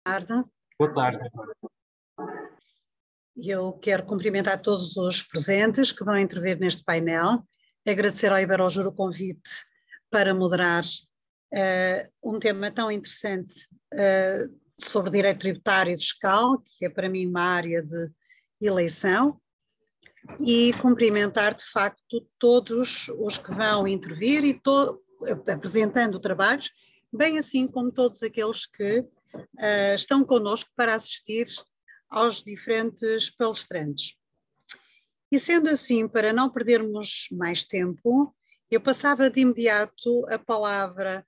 Tarde. Boa tarde. Eu quero cumprimentar todos os presentes que vão intervir neste painel, agradecer ao Iberojur o convite para moderar um tema tão interessante sobre direito tributário e fiscal, que é para mim uma área de eleição, e cumprimentar de facto todos os que vão intervir e apresentando trabalhos, bem assim como todos aqueles que estão connosco para assistir aos diferentes palestrantes. E sendo assim, para não perdermos mais tempo, eu passava de imediato a palavra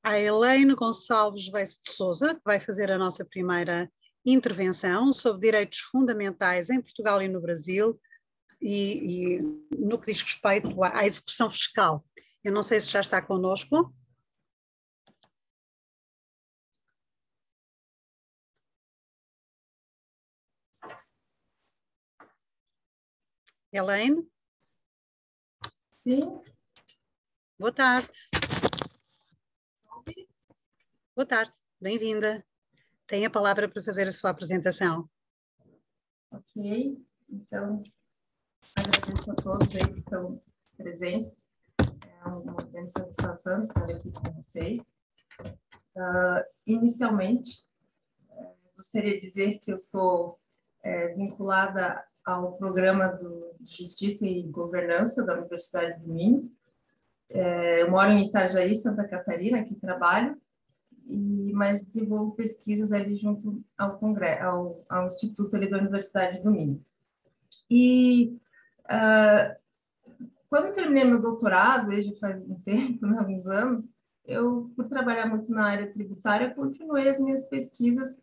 à Elaine Gonçalves Weiss de Souza, que vai fazer a nossa primeira intervenção sobre direitos fundamentais em Portugal e no Brasil e no que diz respeito à execução fiscal. Eu não sei se já está connosco. Elaine? Sim. Boa tarde. Boa tarde, bem-vinda. Tem a palavra para fazer a sua apresentação. Ok, então agradeço a todos aí que estão presentes. É uma grande satisfação estar aqui com vocês. Inicialmente, gostaria de dizer que eu sou vinculada ao programa de Justiça e Governança da Universidade do Minho. Eu moro em Itajaí, Santa Catarina, aqui trabalho, mas desenvolvo pesquisas ali junto ao Congresso, ao Instituto ali da Universidade do Minho. E quando eu terminei meu doutorado, já faz um tempo, alguns anos, eu, por trabalhar muito na área tributária, continuei as minhas pesquisas.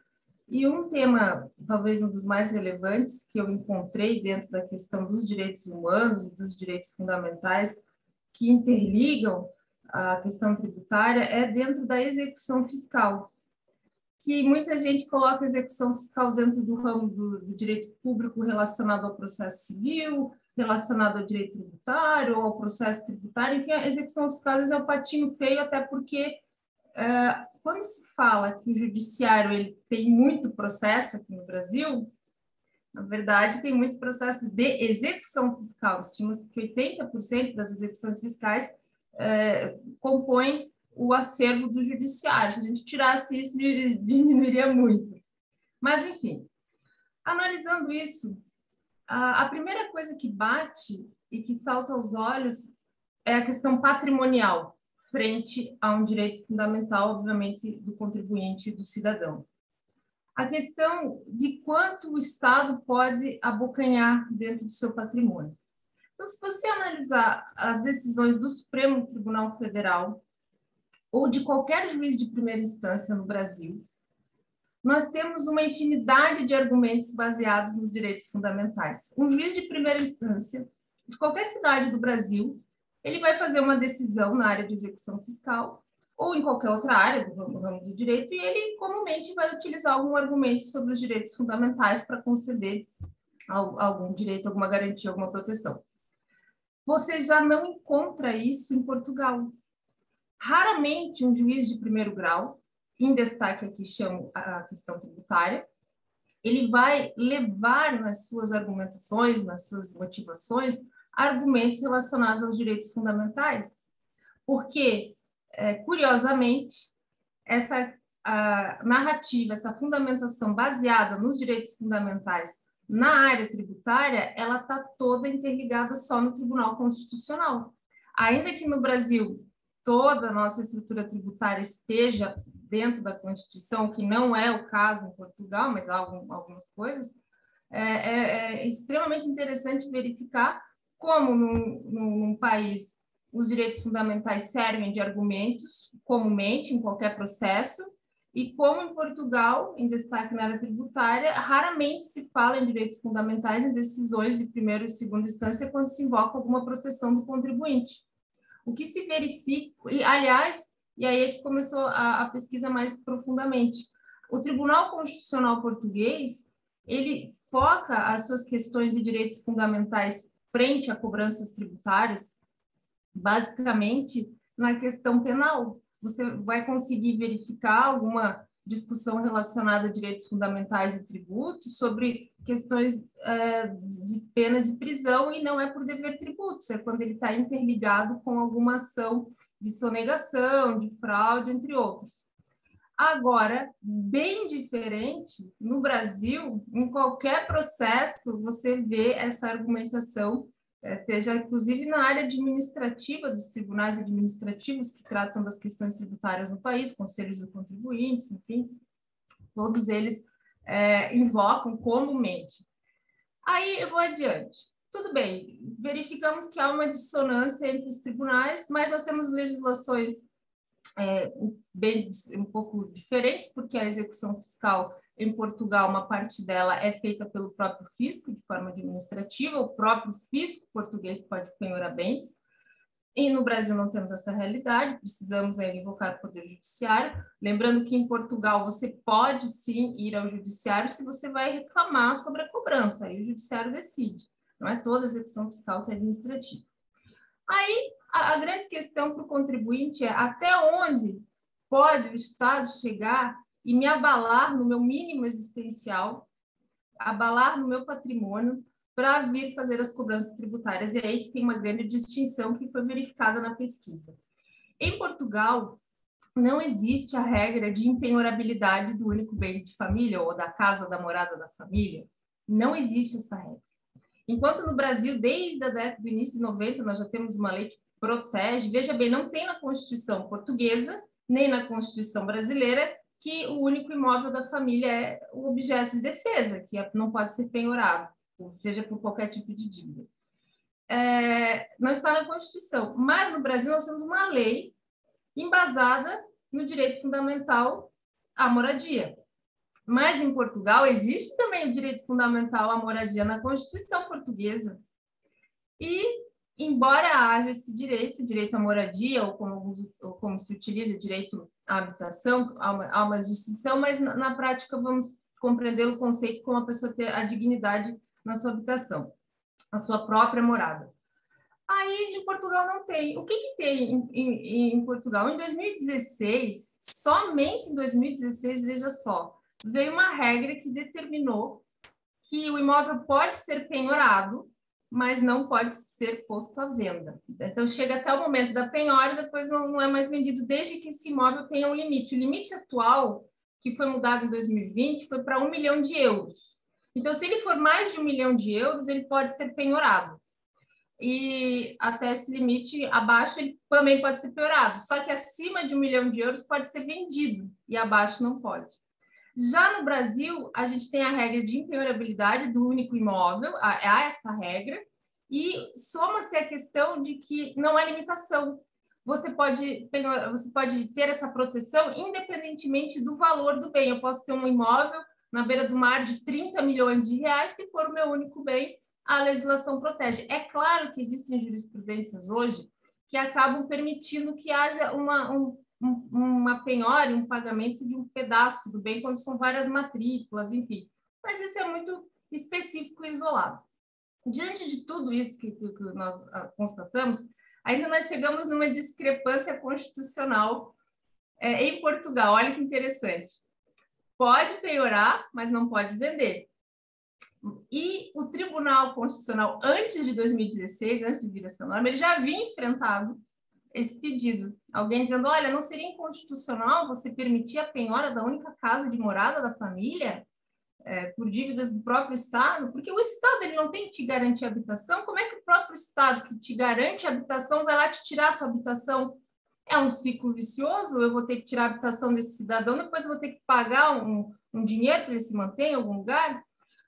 E um tema, talvez um dos mais relevantes, que eu encontrei dentro da questão dos direitos humanos e dos direitos fundamentais que interligam a questão tributária, é dentro da execução fiscal, que muita gente coloca a execução fiscal dentro do ramo do direito público relacionado ao processo civil, relacionado ao direito tributário, ou ao processo tributário. Enfim, a execução fiscal às vezes é um patinho feio, até porque quando se fala que o judiciário ele tem muito processo aqui no Brasil, na verdade, tem muito processo de execução fiscal. Estima-se que 80% das execuções fiscais compõem o acervo do judiciário. Se a gente tirasse isso, diminuiria muito. Mas, enfim, analisando isso, a primeira coisa que bate e que salta aos olhos é a questão patrimonial, frente a um direito fundamental, obviamente, do contribuinte e do cidadão. A questão de quanto o Estado pode abocanhar dentro do seu patrimônio. Então, se você analisar as decisões do Supremo Tribunal Federal ou de qualquer juiz de primeira instância no Brasil, nós temos uma infinidade de argumentos baseados nos direitos fundamentais. Um juiz de primeira instância, de qualquer cidade do Brasil, ele vai fazer uma decisão na área de execução fiscal ou em qualquer outra área do ramo do direito e ele comumente vai utilizar algum argumento sobre os direitos fundamentais para conceder algum direito, alguma garantia, alguma proteção. Você já não encontra isso em Portugal. Raramente um juiz de primeiro grau, em destaque aqui chamo a questão tributária, ele vai levar nas suas argumentações, nas suas motivações, argumentos relacionados aos direitos fundamentais. Porque, curiosamente, essa narrativa, essa fundamentação baseada nos direitos fundamentais na área tributária, ela está toda interligada só no Tribunal Constitucional. Ainda que no Brasil toda a nossa estrutura tributária esteja dentro da Constituição, que não é o caso em Portugal, mas há algumas coisas, é extremamente interessante verificar como num país os direitos fundamentais servem de argumentos comumente em qualquer processo e como em Portugal, em destaque na área tributária, raramente se fala em direitos fundamentais em decisões de primeira e segunda instância quando se invoca alguma proteção do contribuinte. O que se verifica, e aliás, e aí é que começou a pesquisa mais profundamente, o Tribunal Constitucional Português, ele foca as suas questões de direitos fundamentais frente a cobranças tributárias, basicamente na questão penal. Você vai conseguir verificar alguma discussão relacionada a direitos fundamentais e tributos sobre questões de pena de prisão, e não é por dever tributos, é quando ele está interligado com alguma ação de sonegação, de fraude, entre outros. Agora, bem diferente, no Brasil, em qualquer processo, você vê essa argumentação, seja inclusive na área administrativa dos tribunais administrativos que tratam das questões tributárias no país, conselhos do contribuinte, enfim, todos eles invocam comumente. Aí eu vou adiante. Tudo bem, verificamos que há uma dissonância entre os tribunais, mas nós temos legislações um pouco diferentes, porque a execução fiscal em Portugal, uma parte dela é feita pelo próprio fisco, de forma administrativa, o próprio fisco português pode penhorar bens, e no Brasil não temos essa realidade, precisamos invocar o Poder Judiciário, lembrando que em Portugal você pode sim ir ao Judiciário se você vai reclamar sobre a cobrança, aí o Judiciário decide, não é toda execução fiscal que é administrativa. Aí, a grande questão para o contribuinte é até onde pode o Estado chegar e me abalar no meu mínimo existencial, abalar no meu patrimônio, para vir fazer as cobranças tributárias. E aí que tem uma grande distinção que foi verificada na pesquisa. Em Portugal, não existe a regra de impenhorabilidade do único bem de família ou da casa, da morada da família. Não existe essa regra. Enquanto no Brasil, desde a década do início de 90, nós já temos uma lei que protege, veja bem, não tem na Constituição portuguesa, nem na Constituição brasileira, que o único imóvel da família é o objeto de defesa, que não pode ser penhorado, seja por qualquer tipo de dívida. Não está na Constituição, mas no Brasil nós temos uma lei embasada no direito fundamental à moradia. Mas em Portugal existe também o direito fundamental à moradia na Constituição portuguesa. E, embora haja esse direito à moradia, ou como se utiliza direito à habitação, há uma distinção, mas na prática vamos compreender o conceito como a pessoa ter a dignidade na sua habitação, a sua própria morada. Aí, em Portugal, não tem. O que tem em Portugal? Em 2016, somente em 2016, veja só, veio uma regra que determinou que o imóvel pode ser penhorado, mas não pode ser posto à venda. Então, chega até o momento da penhora e depois não é mais vendido, desde que esse imóvel tenha um limite. O limite atual, que foi mudado em 2020, foi para 1 milhão de euros. Então, se ele for mais de 1 milhão de euros, ele pode ser penhorado. E até esse limite abaixo, ele também pode ser penhorado. Só que acima de 1 milhão de euros pode ser vendido e abaixo não pode. Já no Brasil, a gente tem a regra de impenhorabilidade do único imóvel, há essa regra, e soma-se a questão de que não há limitação. Você pode ter essa proteção independentemente do valor do bem. Eu posso ter um imóvel na beira do mar de 30 milhões de reais, se for o meu único bem, a legislação protege. É claro que existem jurisprudências hoje que acabam permitindo que haja uma penhora, um pagamento de um pedaço do bem, quando são várias matrículas, enfim. Mas isso é muito específico e isolado. Diante de tudo isso que nós constatamos, ainda nós chegamos numa discrepância constitucional em Portugal. Olha que interessante. Pode penhorar, mas não pode vender. E o Tribunal Constitucional, antes de 2016, antes de vir essa norma, ele já havia enfrentado esse pedido. Alguém dizendo, olha, não seria inconstitucional você permitir a penhora da única casa de morada da família por dívidas do próprio Estado? Porque o Estado ele não tem que te garantir habitação. Como é que o próprio Estado que te garante a habitação vai lá te tirar a tua habitação? É um ciclo vicioso, eu vou ter que tirar a habitação desse cidadão, depois eu vou ter que pagar um dinheiro para ele se manter em algum lugar?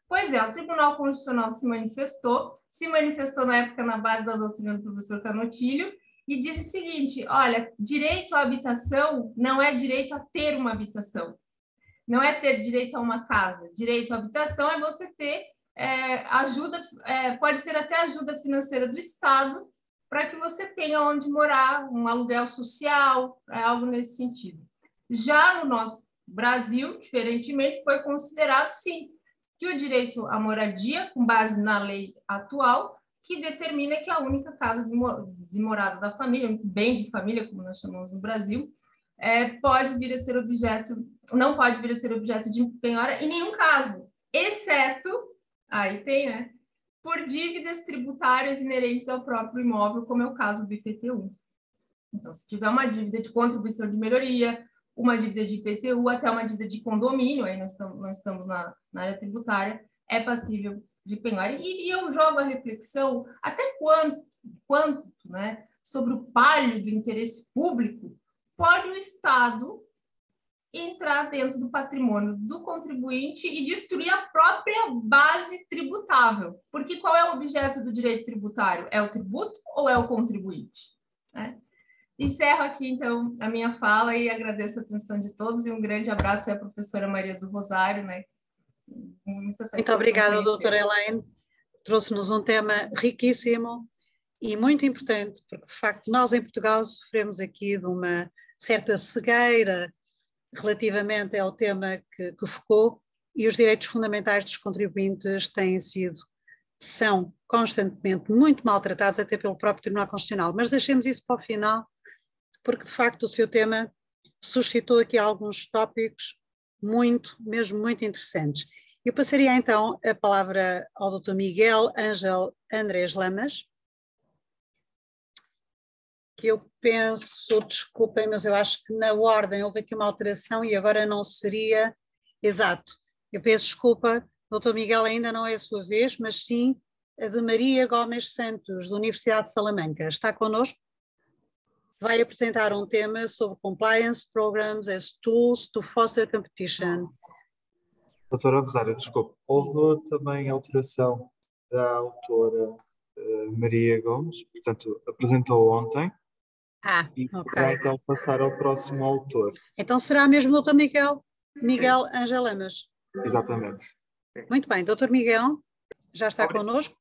Pois é, o Tribunal Constitucional se manifestou na época na base da doutrina do professor Canotilho, e diz o seguinte, olha, direito à habitação não é direito a ter uma habitação, não é ter direito a uma casa. Direito à habitação é você ter ajuda, pode ser até ajuda financeira do Estado, para que você tenha onde morar, um aluguel social, algo nesse sentido. Já no nosso Brasil, diferentemente, foi considerado, sim, que o direito à moradia, com base na lei atual, que determina que a única casa de morada da família, um bem de família, como nós chamamos no Brasil, pode vir a ser objeto não pode vir a ser objeto de penhora em nenhum caso, exceto, aí tem, né, por dívidas tributárias inerentes ao próprio imóvel, como é o caso do IPTU. Então, se tiver uma dívida de contribuição de melhoria, uma dívida de IPTU, até uma dívida de condomínio, aí nós estamos na área tributária, é passível de penhora. E eu jogo a reflexão até quanto, né, sobre o palio do interesse público pode o Estado entrar dentro do patrimônio do contribuinte e destruir a própria base tributável. Porque qual é o objeto do direito tributário? É o tributo ou é o contribuinte? Né? Encerro aqui, então, a minha fala e agradeço a atenção de todos e um grande abraço à professora Maria do Rosário, né? Muito obrigada, doutora Elaine. Trouxe-nos um tema riquíssimo e muito importante, porque, de facto, nós em Portugal sofremos aqui de uma certa cegueira relativamente ao tema que focou, e os direitos fundamentais dos contribuintes são constantemente muito maltratados, até pelo próprio Tribunal Constitucional. Mas deixemos isso para o final, porque de facto o seu tema suscitou aqui alguns tópicos mesmo muito interessantes. Eu passaria então a palavra ao Dr. Miguel Ángel Andrés Lamas, que eu penso, desculpem, mas eu acho que na ordem houve aqui uma alteração e agora não seria exato. Eu peço desculpa, Dr. Miguel ainda não é a sua vez, mas sim a de Maria Gomes Santos, da Universidade de Salamanca. Está connosco? Vai apresentar um tema sobre Compliance Programs as Tools to Foster Competition. Doutora Rosário, desculpe, houve também alteração da autora Maria Gomes, portanto, apresentou ontem. E poderá então passar ao próximo autor. Então será mesmo o Dr. Miguel Ángel Lamas. Exatamente. Muito bem, Dr. Miguel, já está connosco.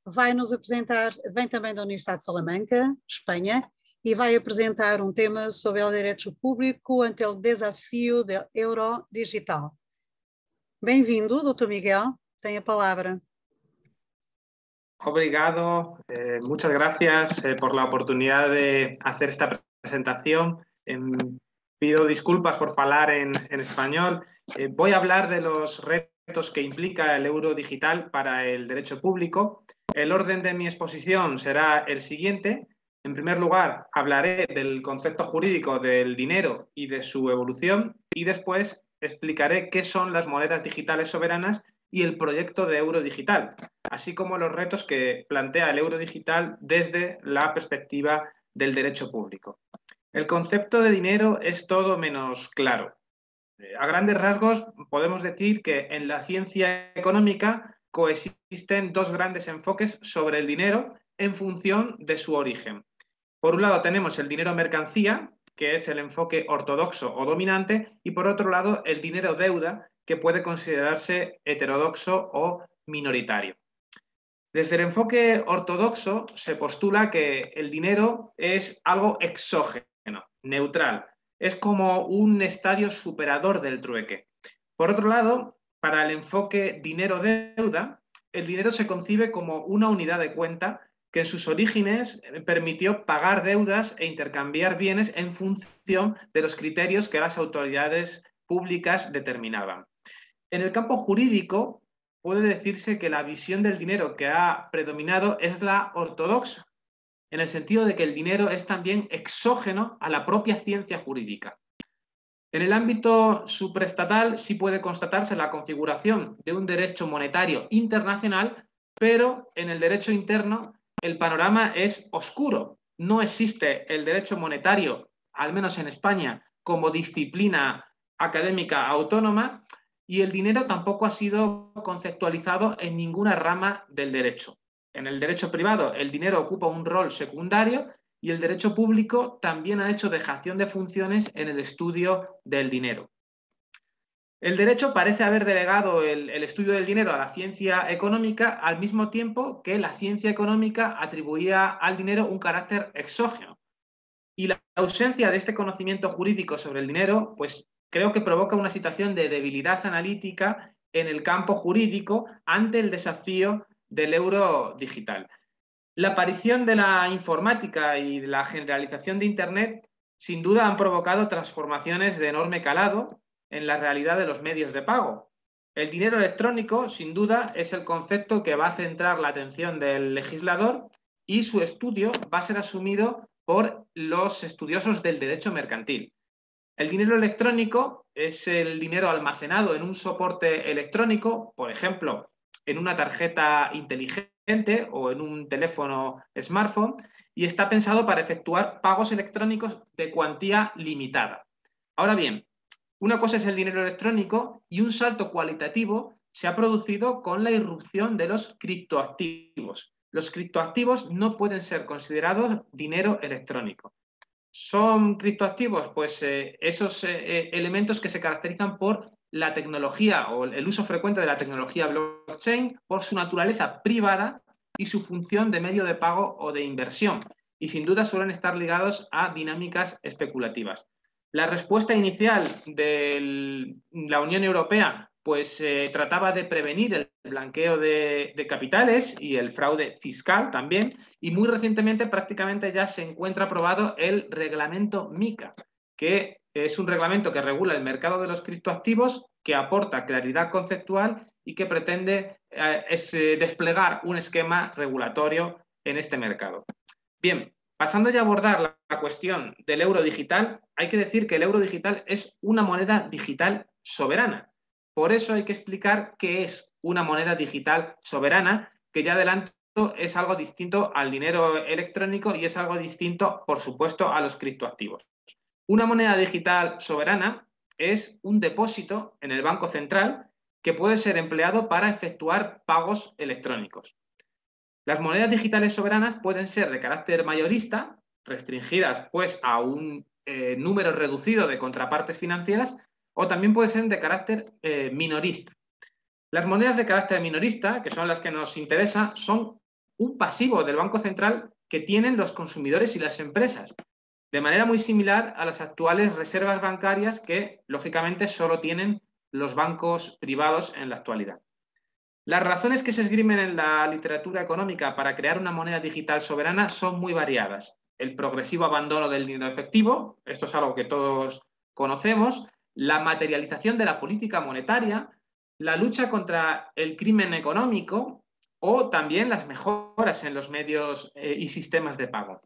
Vai nos apresentar, vem também da Universidade de Salamanca, Espanha, e vai apresentar um tema sobre o direito público ante o desafio do euro digital. Bem-vindo, Dr. Miguel, tem a palavra. Obrigado, muchas gracias por la oportunidad de hacer esta presentación. Pido disculpas por falar en español. Voy a hablar de los retos que implica el euro digital para el derecho público. El orden de mi exposición será el siguiente. En primer lugar, hablaré del concepto jurídico del dinero y de su evolución, y después explicaré qué son las monedas digitales soberanas y el proyecto de euro digital, así como los retos que plantea el euro digital desde la perspectiva del derecho público. El concepto de dinero es todo menos claro. A grandes rasgos podemos decir que en la ciencia económica coexisten dos grandes enfoques sobre el dinero en función de su origen. Por un lado tenemos el dinero mercancía, que es el enfoque ortodoxo o dominante, y por otro lado el dinero deuda, que puede considerarse heterodoxo o minoritario. Desde el enfoque ortodoxo se postula que el dinero es algo exógeno, neutral, es como un estadio superador del trueque. Por otro lado, para el enfoque dinero-deuda, el dinero se concibe como una unidad de cuenta que en sus orígenes permitió pagar deudas e intercambiar bienes en función de los criterios que las autoridades públicas determinaban. En el campo jurídico puede decirse que la visión del dinero que ha predominado es la ortodoxa, en el sentido de que el dinero es también exógeno a la propia ciencia jurídica. En el ámbito supraestatal sí puede constatarse la configuración de un derecho monetario internacional, pero en el derecho interno el panorama es oscuro. No existe el derecho monetario, al menos en España, como disciplina académica autónoma, y el dinero tampoco ha sido conceptualizado en ninguna rama del derecho. En el derecho privado el dinero ocupa un rol secundario y el derecho público también ha hecho dejación de funciones en el estudio del dinero. El derecho parece haber delegado el estudio del dinero a la ciencia económica al mismo tiempo que la ciencia económica atribuía al dinero un carácter exógeno. Y la ausencia de este conocimiento jurídico sobre el dinero, pues creo que provoca una situación de debilidad analítica en el campo jurídico ante el desafío del euro digital. La aparición de la informática y de la generalización de Internet sin duda han provocado transformaciones de enorme calado en la realidad de los medios de pago. El dinero electrónico, sin duda, es el concepto que va a centrar la atención del legislador y su estudio va a ser asumido por los estudiosos del derecho mercantil. El dinero electrónico es el dinero almacenado en un soporte electrónico, por ejemplo, en una tarjeta inteligente o en un teléfono smartphone, y está pensado para efectuar pagos electrónicos de cuantía limitada. Ahora bien, una cosa es el dinero electrónico y un salto cualitativo se ha producido con la irrupción de los criptoactivos. Los criptoactivos no pueden ser considerados dinero electrónico. ¿Son criptoactivos? Pues esos elementos que se caracterizan por la tecnología o el uso frecuente de la tecnología blockchain, por su naturaleza privada y su función de medio de pago o de inversión. Y sin duda suelen estar ligados a dinámicas especulativas. La respuesta inicial de la Unión Europea pues trataba de prevenir el blanqueo de capitales y el fraude fiscal también, y muy recientemente prácticamente ya se encuentra aprobado el reglamento MiCA, que es un reglamento que regula el mercado de los criptoactivos, que aporta claridad conceptual y que pretende desplegar un esquema regulatorio en este mercado. Bien, pasando ya a abordar la cuestión del euro digital, hay que decir que el euro digital es una moneda digital soberana. Por eso hay que explicar qué es una moneda digital soberana, que ya adelanto es algo distinto al dinero electrónico y es algo distinto, por supuesto, a los criptoactivos. Una moneda digital soberana es un depósito en el Banco Central que puede ser empleado para efectuar pagos electrónicos. Las monedas digitales soberanas pueden ser de carácter mayorista, restringidas pues a un número reducido de contrapartes financieras, o también pueden ser de carácter minorista. Las monedas de carácter minorista, que son las que nos interesan, son un pasivo del Banco Central que tienen los consumidores y las empresas, de manera muy similar a las actuales reservas bancarias que, lógicamente, solo tienen los bancos privados en la actualidad. Las razones que se esgrimen en la literatura económica para crear una moneda digital soberana son muy variadas. El progresivo abandono del dinero efectivo, esto es algo que todos conocemos, la materialización de la política monetaria, la lucha contra el crimen económico o también las mejoras en los medios y sistemas de pago.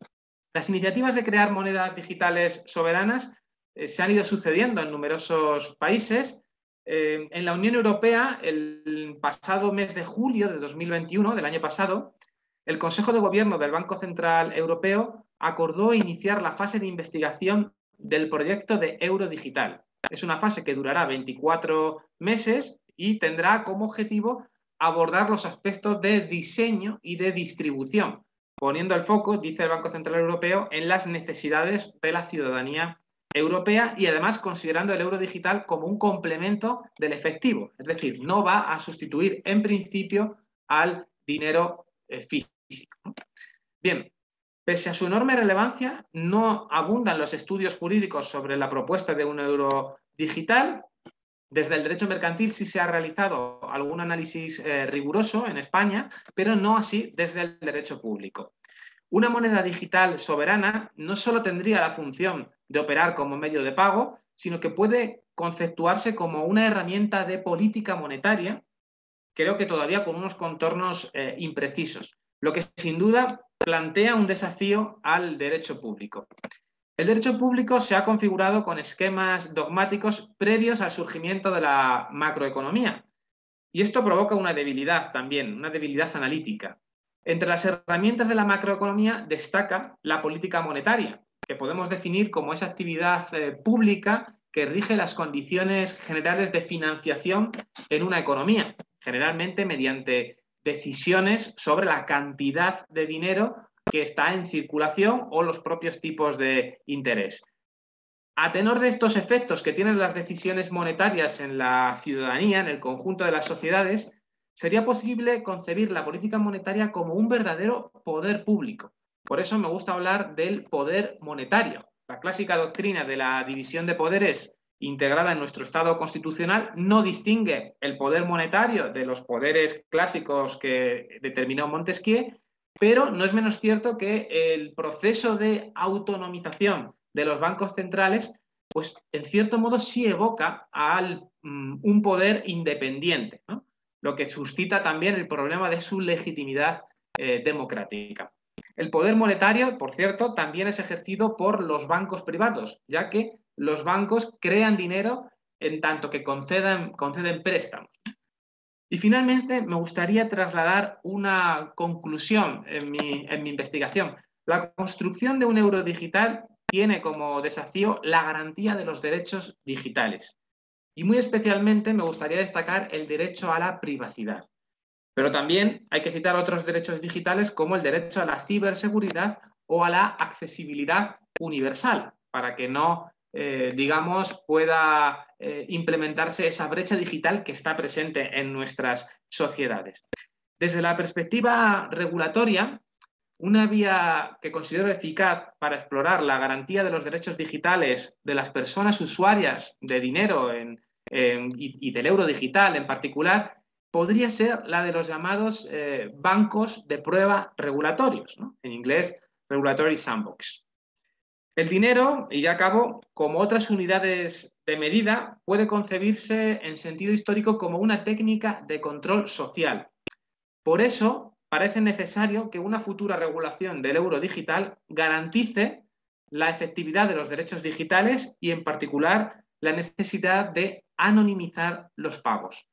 Las iniciativas de crear monedas digitales soberanas se han ido sucediendo en numerosos países. En la Unión Europea, el pasado mes de julio de 2021, del año pasado, el Consejo de Gobierno del Banco Central Europeo acordó iniciar la fase de investigación del proyecto de euro digital. Es una fase que durará 24 meses y tendrá como objetivo abordar los aspectos de diseño y de distribución, poniendo el foco, dice el Banco Central Europeo, en las necesidades de la ciudadanía europea y además considerando el euro digital como un complemento del efectivo. Es decir, no va a sustituir en principio al dinero físico. Bien, pese a su enorme relevancia, no abundan los estudios jurídicos sobre la propuesta de un euro digital. Desde el derecho mercantil sí se ha realizado algún análisis riguroso en España, pero no así desde el derecho público. Una moneda digital soberana no solo tendría la función de operar como medio de pago, sino que puede conceptuarse como una herramienta de política monetaria, creo que todavía con unos contornos imprecisos, lo que sin duda plantea un desafío al derecho público. El derecho público se ha configurado con esquemas dogmáticos previos al surgimiento de la macroeconomía, y esto provoca una debilidad también, una debilidad analítica. Entre las herramientas de la macroeconomía destaca la política monetaria, que podemos definir como esa actividad pública que rige las condiciones generales de financiación en una economía, generalmente mediante decisiones sobre la cantidad de dinero que está en circulación o los propios tipos de interés. A tenor de estos efectos que tienen las decisiones monetarias en la ciudadanía, en el conjunto de las sociedades, sería posible concebir la política monetaria como un verdadero poder público. Por eso me gusta hablar del poder monetario. La clásica doctrina de la división de poderes integrada en nuestro Estado constitucional no distingue el poder monetario de los poderes clásicos que determinó Montesquieu, pero no es menos cierto que el proceso de autonomización de los bancos centrales, pues en cierto modo sí evoca a un poder independiente, ¿no? Lo que suscita también el problema de su legitimidad democrática. El poder monetario, por cierto, también es ejercido por los bancos privados, ya que los bancos crean dinero en tanto que conceden préstamos. Y finalmente me gustaría trasladar una conclusión en mi investigación. La construcción de un euro digital tiene como desafío la garantía de los derechos digitales. Y muy especialmente me gustaría destacar el derecho a la privacidad. Pero también hay que citar otros derechos digitales como el derecho a la ciberseguridad o a la accesibilidad universal, para que no, digamos, pueda implementarse esa brecha digital que está presente en nuestras sociedades. Desde la perspectiva regulatoria, una vía que considero eficaz para explorar la garantía de los derechos digitales de las personas usuarias de dinero y del euro digital en particular, podría ser la de los llamados bancos de prueba regulatorios, ¿no? En inglés, Regulatory Sandbox. El dinero, y ya acabo, como otras unidades de medida, puede concebirse en sentido histórico como una técnica de control social. Por eso, parece necesario que una futura regulación del euro digital garantice la efectividad de los derechos digitales y, en particular, la necesidad de anonimizar los pagos.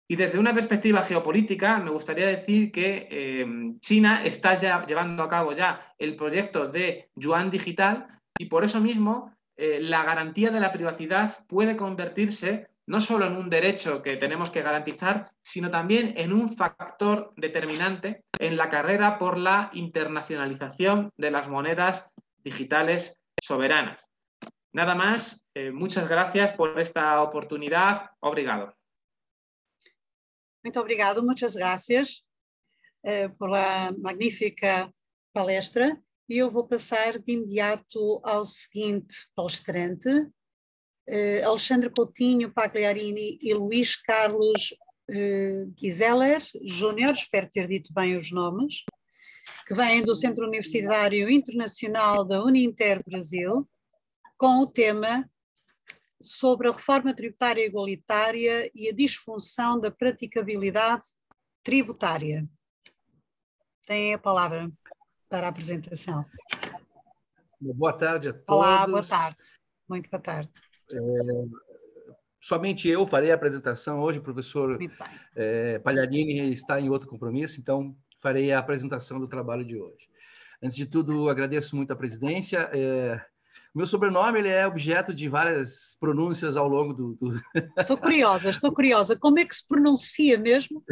Y desde una perspectiva geopolítica, me gustaría decir que China está ya llevando a cabo ya el proyecto de yuan digital y por eso mismo la garantía de la privacidad puede convertirse no solo en un derecho que tenemos que garantizar, sino también en un factor determinante en la carrera por la internacionalización de las monedas digitales soberanas. Nada más, muchas gracias por esta oportunidad. Obrigado. Muito obrigado, muitas graças pela magnífica palestra. E eu vou passar de imediato ao seguinte palestrante, Alexandre Coutinho Pagliarini e Luís Carlos Giseler Júnior, espero ter dito bem os nomes, que vêm do Centro Universitário Internacional da Uninter Brasil, com o tema sobre a reforma tributária igualitária e a disfunção da praticabilidade tributária. Têm a palavra para a apresentação. Boa tarde a todos. Olá, boa tarde. Muito boa tarde. Somente eu farei a apresentação hoje, o professor Pagliarini está em outro compromisso, então farei a apresentação do trabalho de hoje. Antes de tudo, agradeço muito a presidência. Meu sobrenome ele é objeto de várias pronúncias ao longo do... Estou curiosa. Como é que se pronuncia mesmo?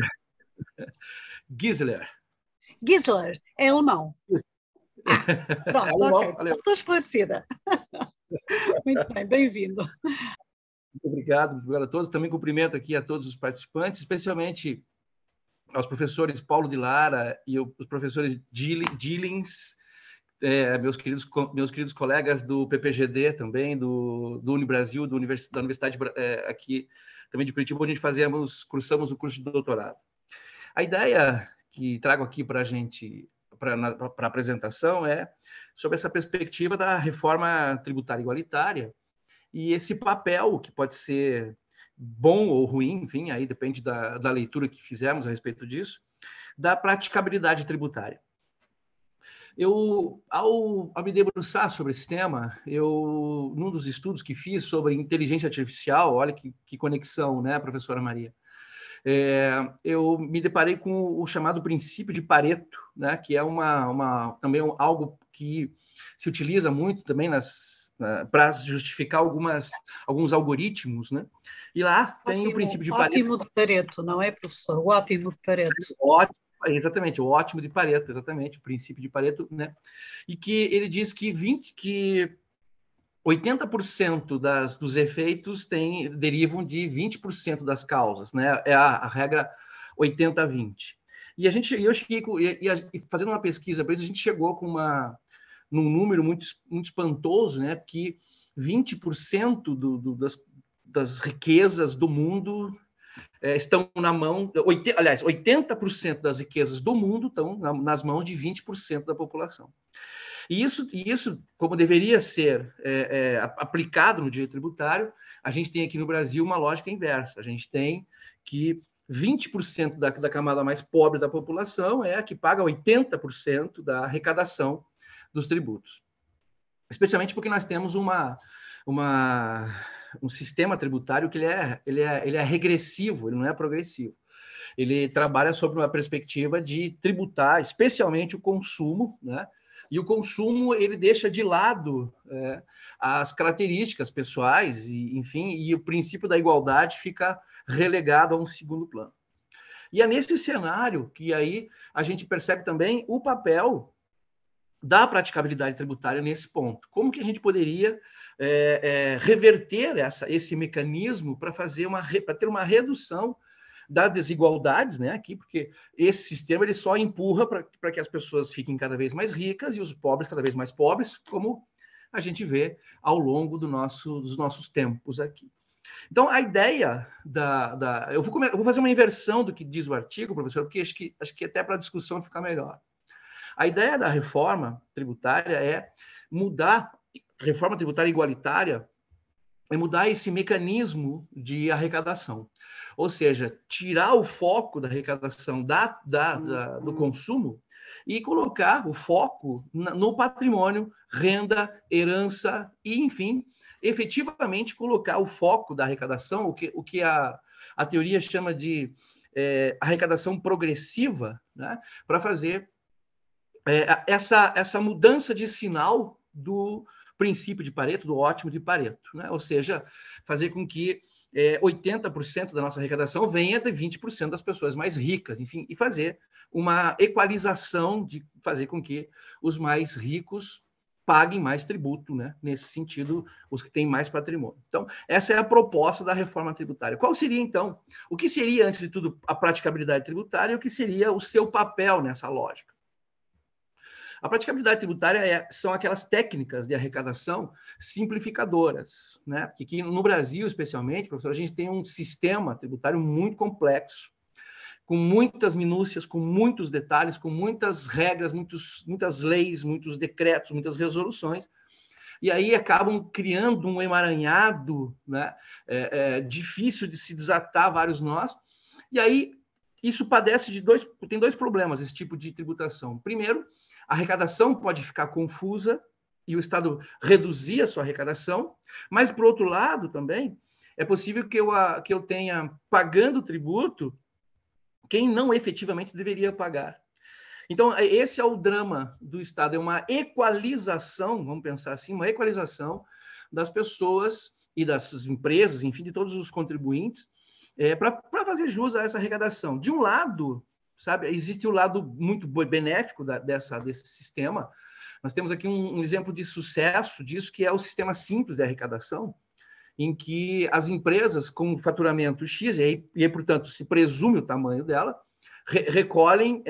Giseler. Giseler, é alemão. Pronto, é alemão, ok. Estou esclarecida. Muito bem, bem-vindo. Muito obrigado a todos. Também cumprimento aqui a todos os participantes, especialmente aos professores Paulo de Lara e os professores Gillings, meus queridos colegas do PPGD também, do Unibrasil, da Universidade aqui também de Curitiba, onde cursamos o curso de doutorado. A ideia que trago aqui para a gente, para a apresentação, é sobre essa perspectiva da reforma tributária igualitária e esse papel que pode ser bom ou ruim, enfim, aí depende da leitura que fizermos a respeito disso, da praticabilidade tributária. Ao me debruçar sobre esse tema, num dos estudos que fiz sobre inteligência artificial, olha que conexão, né, professora Maria? Eu me deparei com o chamado princípio de Pareto, né, que é também algo que se utiliza muito também para justificar alguns algoritmos, né? E lá tem o princípio de Pareto. Ótimo de Pareto, não é, professor? O ótimo de Pareto. Ótimo, exatamente, o ótimo de Pareto, exatamente, o princípio de Pareto, né? E que ele diz que 80% dos efeitos derivam de 20% das causas, né? É a regra 80-20. Eu cheguei fazendo uma pesquisa para isso, a gente chegou num número muito espantoso, né? Que 20% das riquezas do mundo estão na mão... 80% das riquezas do mundo estão nas mãos de 20% da população. E isso como deveria ser aplicado no direito tributário, a gente tem aqui no Brasil uma lógica inversa. A gente tem que 20% da camada mais pobre da população é a que paga 80% da arrecadação dos tributos. Especialmente porque nós temos um sistema tributário que ele é regressivo, ele não é progressivo. Ele trabalha sob uma perspectiva de tributar, especialmente o consumo, né? E o consumo ele deixa de lado as características pessoais, e o princípio da igualdade fica relegado a um segundo plano. E é nesse cenário que aí a gente percebe também o papel da praticabilidade tributária nesse ponto. Como que a gente poderia reverter esse mecanismo para ter uma redução das desigualdades, né, aqui, porque esse sistema ele só empurra para que as pessoas fiquem cada vez mais ricas e os pobres cada vez mais pobres, como a gente vê ao longo dos nossos tempos aqui. Então, a ideia eu vou fazer uma inversão do que diz o artigo, professor, porque acho que até para a discussão ficar melhor. A ideia da reforma tributária é mudar, reforma tributária igualitária, é mudar esse mecanismo de arrecadação. Ou seja, tirar o foco da arrecadação do consumo e colocar o foco no patrimônio, renda, herança e, enfim, efetivamente colocar o foco da arrecadação, o que a teoria chama de arrecadação progressiva, né, para fazer essa mudança de sinal do princípio de Pareto, do ótimo de Pareto, né? Ou seja, fazer com que 80% da nossa arrecadação venha de 20% das pessoas mais ricas, enfim, e fazer uma equalização, de fazer com que os mais ricos paguem mais tributo, né? Nesse sentido, os que têm mais patrimônio. Então, essa é a proposta da reforma tributária. Qual seria, então, o que seria, antes de tudo, a praticabilidade tributária e o que seria o seu papel nessa lógica? A praticabilidade tributária são aquelas técnicas de arrecadação simplificadoras, né? Porque aqui no Brasil, especialmente, professor, a gente tem um sistema tributário muito complexo, com muitas minúcias, com muitos detalhes, com muitas regras, muitas leis, muitos decretos, muitas resoluções, e aí acabam criando um emaranhado, né? Difícil de se desatar vários nós, e aí isso tem dois problemas, esse tipo de tributação. Primeiro, a arrecadação pode ficar confusa e o Estado reduzir a sua arrecadação, mas, por outro lado, também, é possível que eu tenha pagando tributo quem não efetivamente deveria pagar. Então, esse é o drama do Estado, é uma equalização, vamos pensar assim, uma equalização das pessoas e das empresas, enfim, de todos os contribuintes, para fazer jus a essa arrecadação. De um lado, sabe, existe o lado muito benéfico desse sistema. Nós temos aqui um exemplo de sucesso disso, que é o sistema simples de arrecadação, em que as empresas com faturamento X, e portanto, se presume o tamanho dela, recolhem,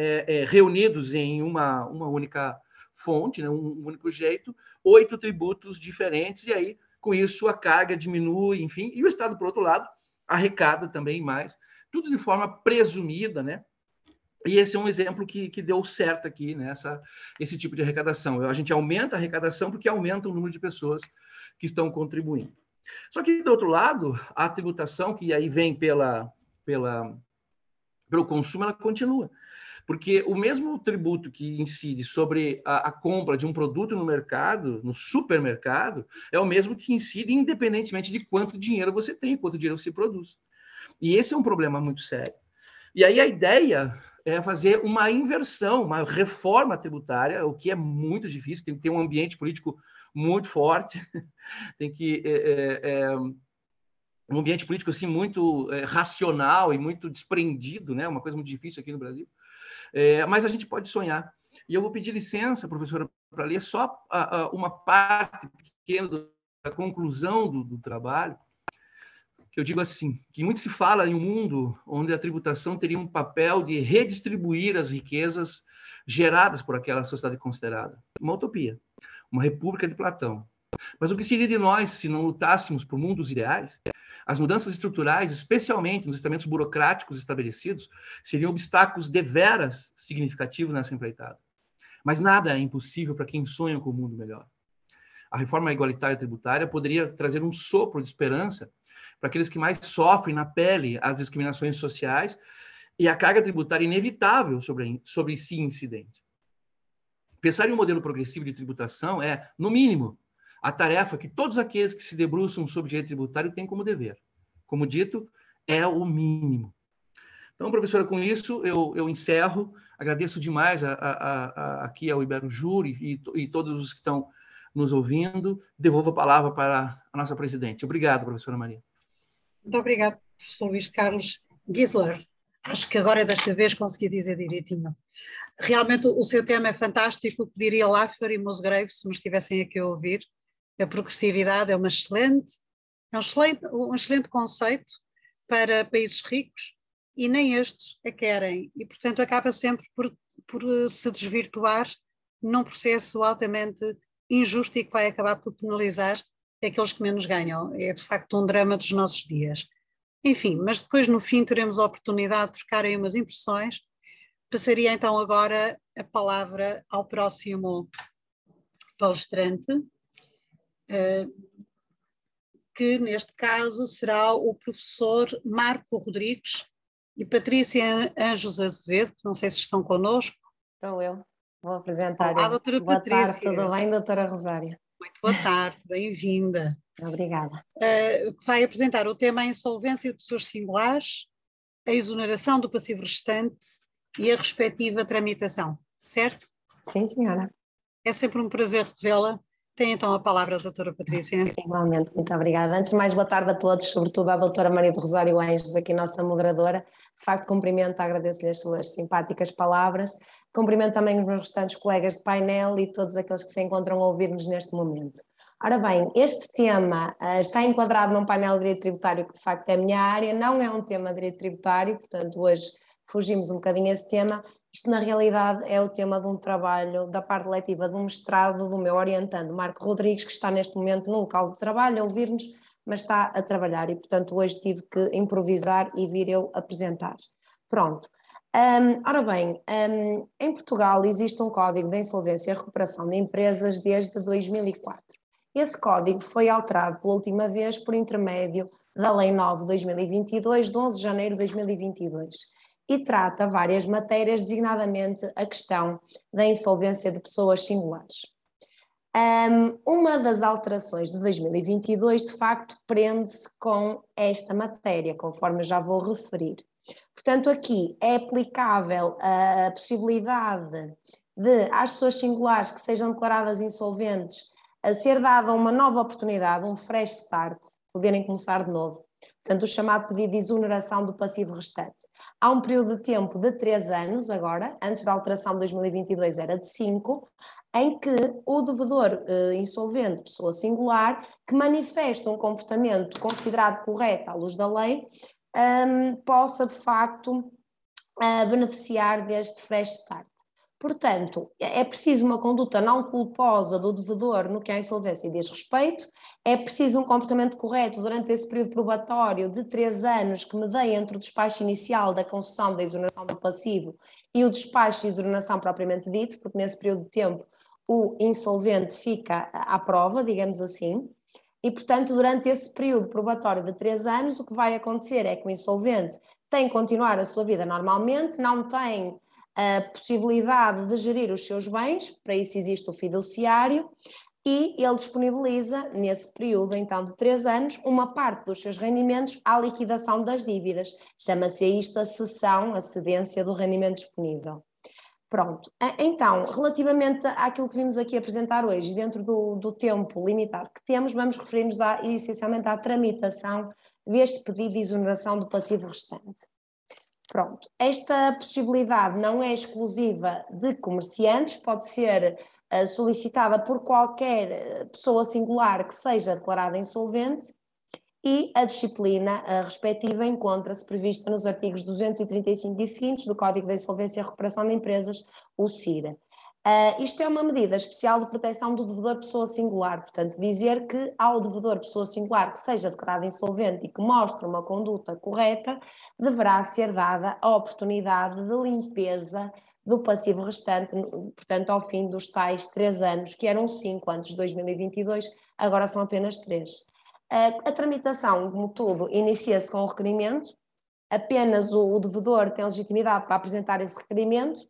reunidos em uma única fonte, né, um único jeito, 8 tributos diferentes, e aí, com isso, a carga diminui, enfim, e o Estado, por outro lado, arrecada também mais, tudo de forma presumida, né? E esse é um exemplo que deu certo aqui, né? Esse tipo de arrecadação. A gente aumenta a arrecadação porque aumenta o número de pessoas que estão contribuindo. Só que, do outro lado, a tributação, que aí vem pelo consumo, ela continua. Porque o mesmo tributo que incide sobre a compra de um produto no mercado, no supermercado, é o mesmo que incide independentemente de quanto dinheiro você tem, quanto dinheiro você produz. E esse é um problema muito sério. E aí a ideia é fazer uma inversão, uma reforma tributária, o que é muito difícil, tem que ter um ambiente político muito forte, tem que um ambiente político assim muito racional e muito desprendido, né? Uma coisa muito difícil aqui no Brasil. Mas a gente pode sonhar. E eu vou pedir licença, professora, para ler só uma parte pequena da conclusão do trabalho, que eu digo assim, que muito se fala em um mundo onde a tributação teria um papel de redistribuir as riquezas geradas por aquela sociedade considerada. Uma utopia, uma república de Platão. Mas o que seria de nós se não lutássemos por mundos ideais? As mudanças estruturais, especialmente nos estamentos burocráticos estabelecidos, seriam obstáculos deveras significativos nessa empreitada. Mas nada é impossível para quem sonha com um mundo melhor. A reforma igualitária tributária poderia trazer um sopro de esperança para aqueles que mais sofrem na pele as discriminações sociais e a carga tributária inevitável sobre esse incidente. Pensar em um modelo progressivo de tributação é, no mínimo, a tarefa que todos aqueles que se debruçam sobre direito tributário têm como dever. Como dito, é o mínimo. Então, professora, com isso eu encerro. Agradeço demais aqui ao Iberojúri e todos os que estão nos ouvindo. Devolvo a palavra para a nossa presidente. Obrigado, professora Maria. Muito obrigado, professor Luís Carlos Gisler. Acho que agora, desta vez, consegui dizer direitinho. Realmente, o seu tema é fantástico, o que diria Laffer e Musgrave, se me estivessem aqui a ouvir. A progressividade é um excelente conceito para países ricos e nem estes a querem. E, portanto, acaba sempre por se desvirtuar num processo altamente injusto e que vai acabar por penalizar aqueles que menos ganham. É, de facto, um drama dos nossos dias. Enfim, mas depois, no fim, teremos a oportunidade de trocar aí umas impressões. Passaria, então, agora a palavra ao próximo palestrante, que neste caso será o professor Marco Rodrigues e Patrícia Anjos Azevedo, que não sei se estão connosco. Sou eu, vou apresentar. Olá, doutora boa Patrícia. Tarde, tudo bem, doutora Rosária? Muito boa tarde, bem-vinda. Obrigada. Que vai apresentar o tema a insolvência de pessoas singulares, a exoneração do passivo restante e a respectiva tramitação, certo? Sim, senhora. É sempre um prazer revê-la. Tem então a palavra a doutora Patrícia. Igualmente, muito obrigada. Antes de mais, boa tarde a todos, sobretudo à doutora Maria do Rosário Anjos, aqui nossa moderadora. De facto, cumprimento, agradeço-lhe as suas simpáticas palavras. Cumprimento também os meus restantes colegas de painel e todos aqueles que se encontram a ouvir-nos neste momento. Ora bem, este tema está enquadrado num painel de direito tributário que de facto é a minha área, não é um tema de direito tributário, portanto hoje fugimos um bocadinho a esse tema. Isto na realidade é o tema de um trabalho da parte letiva de um mestrado do meu orientando Marco Rodrigues, que está neste momento no local de trabalho a ouvir-nos, mas está a trabalhar e portanto hoje tive que improvisar e vir eu apresentar. Pronto. Ora bem, em Portugal existe um Código de Insolvência e Recuperação de Empresas desde 2004. Esse código foi alterado pela última vez por intermédio da Lei 9 de 2022, de 11 de janeiro de 2022, e trata várias matérias, designadamente a questão da insolvência de pessoas singulares. Uma das alterações de 2022, de facto, prende-se com esta matéria, conforme eu já vou referir. Portanto, aqui é aplicável a possibilidade de, às pessoas singulares que sejam declaradas insolventes, a ser dada uma nova oportunidade, um fresh start, poderem começar de novo. Portanto, o chamado pedido de exoneração do passivo restante. Há um período de tempo de 3 anos agora, antes da alteração de 2022 era de 5, em que o devedor insolvente, pessoa singular, que manifesta um comportamento considerado correto à luz da lei, possa de facto beneficiar deste fresh start. Portanto, é preciso uma conduta não culposa do devedor no que à insolvência diz respeito, é preciso um comportamento correto durante esse período probatório de 3 anos que medeia entre o despacho inicial da concessão da exoneração do passivo e o despacho de exoneração propriamente dito, porque nesse período de tempo o insolvente fica à prova, digamos assim, e portanto durante esse período probatório de 3 anos o que vai acontecer é que o insolvente tem que continuar a sua vida normalmente, não tem a possibilidade de gerir os seus bens, para isso existe o fiduciário, e ele disponibiliza, nesse período então de 3 anos, uma parte dos seus rendimentos à liquidação das dívidas. Chama-se isto a cessão, a cedência do rendimento disponível. Pronto, então, relativamente àquilo que vimos aqui apresentar hoje, dentro do tempo limitado que temos, vamos referir-nos essencialmente à tramitação deste pedido de exoneração do passivo restante. Pronto, esta possibilidade não é exclusiva de comerciantes, pode ser solicitada por qualquer pessoa singular que seja declarada insolvente e a disciplina respectiva encontra-se prevista nos artigos 235 e seguintes do Código da Insolvência e Recuperação de Empresas, o CIRA. Isto é uma medida especial de proteção do devedor pessoa singular, portanto dizer que ao devedor pessoa singular que seja declarado insolvente e que mostre uma conduta correta, deverá ser dada a oportunidade de limpeza do passivo restante, portanto, ao fim dos tais 3 anos, que eram 5 antes de 2022, agora são apenas 3. A tramitação, como tudo, inicia-se com o requerimento, apenas o devedor tem legitimidade para apresentar esse requerimento,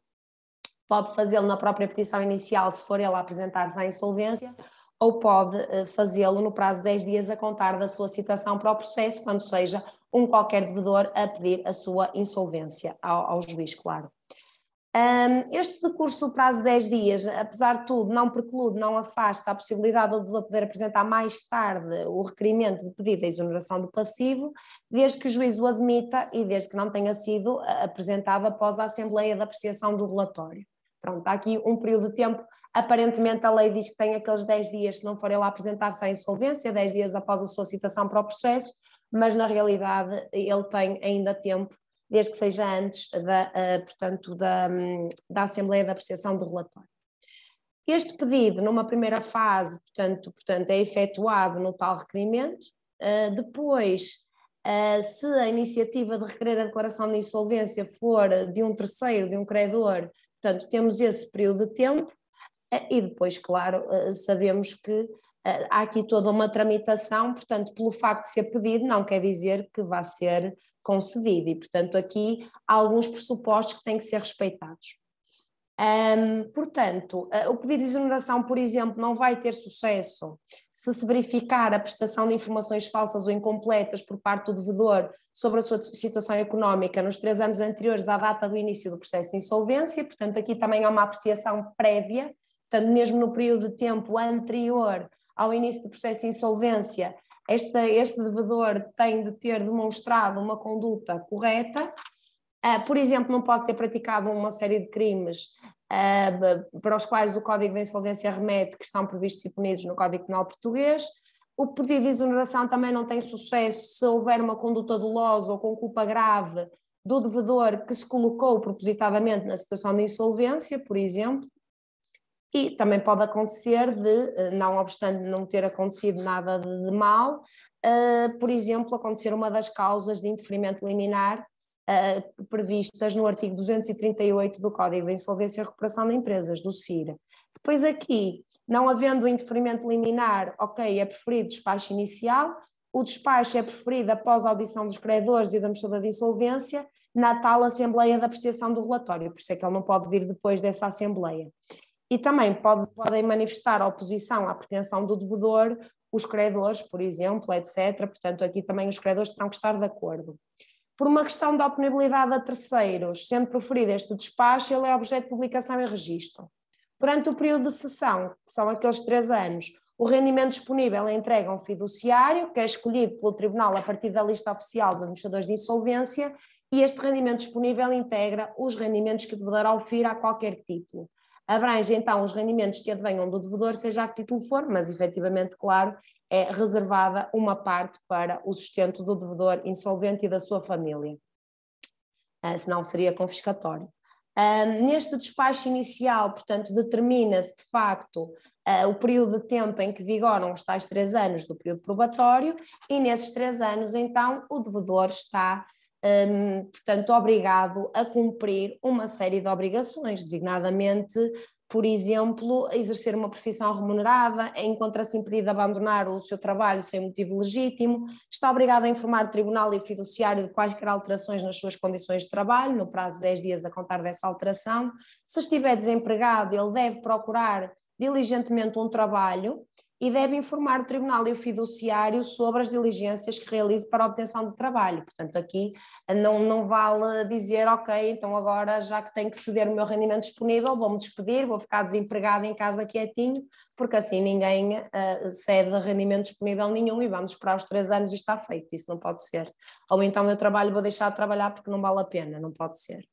pode fazê-lo na própria petição inicial, se for ele a apresentar-se à insolvência, ou pode fazê-lo no prazo de 10 dias a contar da sua citação para o processo, quando seja qualquer devedor a pedir a sua insolvência ao juiz, claro. Este decurso do prazo de 10 dias, apesar de tudo, não preclude, não afasta a possibilidade do devedor poder apresentar mais tarde o requerimento de pedido de exoneração do passivo, desde que o juiz o admita e desde que não tenha sido apresentado após a Assembleia de Apreciação do relatório. Pronto, há aqui um período de tempo, aparentemente a lei diz que tem aqueles 10 dias se não for ele a apresentar-se à insolvência, 10 dias após a sua citação para o processo, mas na realidade ele tem ainda tempo, desde que seja antes da Assembleia de Apreciação do relatório. Este pedido, numa primeira fase, portanto, é efetuado no tal requerimento, depois, se a iniciativa de requerer a declaração de insolvência for de um terceiro, de um credor, portanto, temos esse período de tempo e depois, claro, sabemos que há aqui toda uma tramitação, portanto, pelo facto de ser pedido, não quer dizer que vá ser concedido e, portanto, aqui há alguns pressupostos que têm que ser respeitados. Portanto, o pedido de exoneração, por exemplo, não vai ter sucesso se verificar a prestação de informações falsas ou incompletas por parte do devedor sobre a sua situação económica nos 3 anos anteriores à data do início do processo de insolvência, portanto aqui também há uma apreciação prévia, portanto mesmo no período de tempo anterior ao início do processo de insolvência, este devedor tem de ter demonstrado uma conduta correta. Por exemplo, não pode ter praticado uma série de crimes para os quais o Código de Insolvência remete, que estão previstos e punidos no Código Penal Português. O pedido de exoneração também não tem sucesso se houver uma conduta dolosa ou com culpa grave do devedor que se colocou propositadamente na situação de insolvência, por exemplo. E também pode acontecer de, não obstante não ter acontecido nada de mal, por exemplo, acontecer uma das causas de indeferimento liminar previstas no artigo 238 do Código de Insolvência e Recuperação de Empresas, do CIR. Depois aqui, não havendo indeferimento liminar, ok, é preferido despacho inicial, o despacho é preferido após a audição dos credores e da moção de insolvência, na tal Assembleia de Apreciação do relatório, por isso é que ele não pode vir depois dessa Assembleia. E também podem manifestar oposição à pretensão do devedor, os credores, por exemplo, etc. Portanto, aqui também os credores terão que estar de acordo. Por uma questão de oponibilidade a terceiros, sendo proferido este despacho, ele é objeto de publicação e registro. Durante o período de cessão, que são aqueles 3 anos, o rendimento disponível é entregue a um fiduciário, que é escolhido pelo Tribunal a partir da lista oficial de administradores de insolvência, e este rendimento disponível integra os rendimentos que o devedor aufira a qualquer título. Abrange então os rendimentos que advenham do devedor, seja a que título for, mas efetivamente, claro, é reservada uma parte para o sustento do devedor insolvente e da sua família, senão seria confiscatório. Neste despacho inicial, portanto, determina-se de facto o período de tempo em que vigoram os tais 3 anos do período probatório e nesses 3 anos, então, o devedor está portanto, obrigado a cumprir uma série de obrigações, designadamente, por exemplo, a exercer uma profissão remunerada, encontra-se impedido de abandonar o seu trabalho sem motivo legítimo, está obrigado a informar o tribunal e o fiduciário de quaisquer alterações nas suas condições de trabalho, no prazo de 10 dias a contar dessa alteração. Se estiver desempregado, ele deve procurar diligentemente um trabalho e deve informar o tribunal e o fiduciário sobre as diligências que realize para a obtenção de trabalho. Portanto, aqui não vale dizer, ok, então agora já que tenho que ceder o meu rendimento disponível, vou-me despedir, vou ficar desempregado em casa quietinho, porque assim ninguém cede rendimento disponível nenhum e vamos esperar os 3 anos e está feito, isso não pode ser. Ou então eu trabalho, vou deixar de trabalhar porque não vale a pena, não pode ser.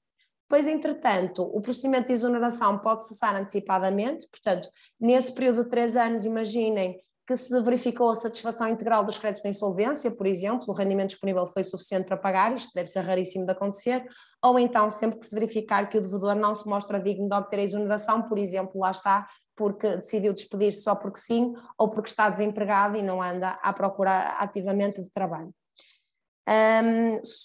Depois, entretanto, o procedimento de exoneração pode cessar antecipadamente, portanto, nesse período de 3 anos, imaginem que se verificou a satisfação integral dos créditos de insolvência, por exemplo, o rendimento disponível foi suficiente para pagar, isto deve ser raríssimo de acontecer, ou então sempre que se verificar que o devedor não se mostra digno de obter a exoneração, por exemplo, lá está, porque decidiu despedir-se só porque sim, ou porque está desempregado e não anda à procura ativamente de trabalho.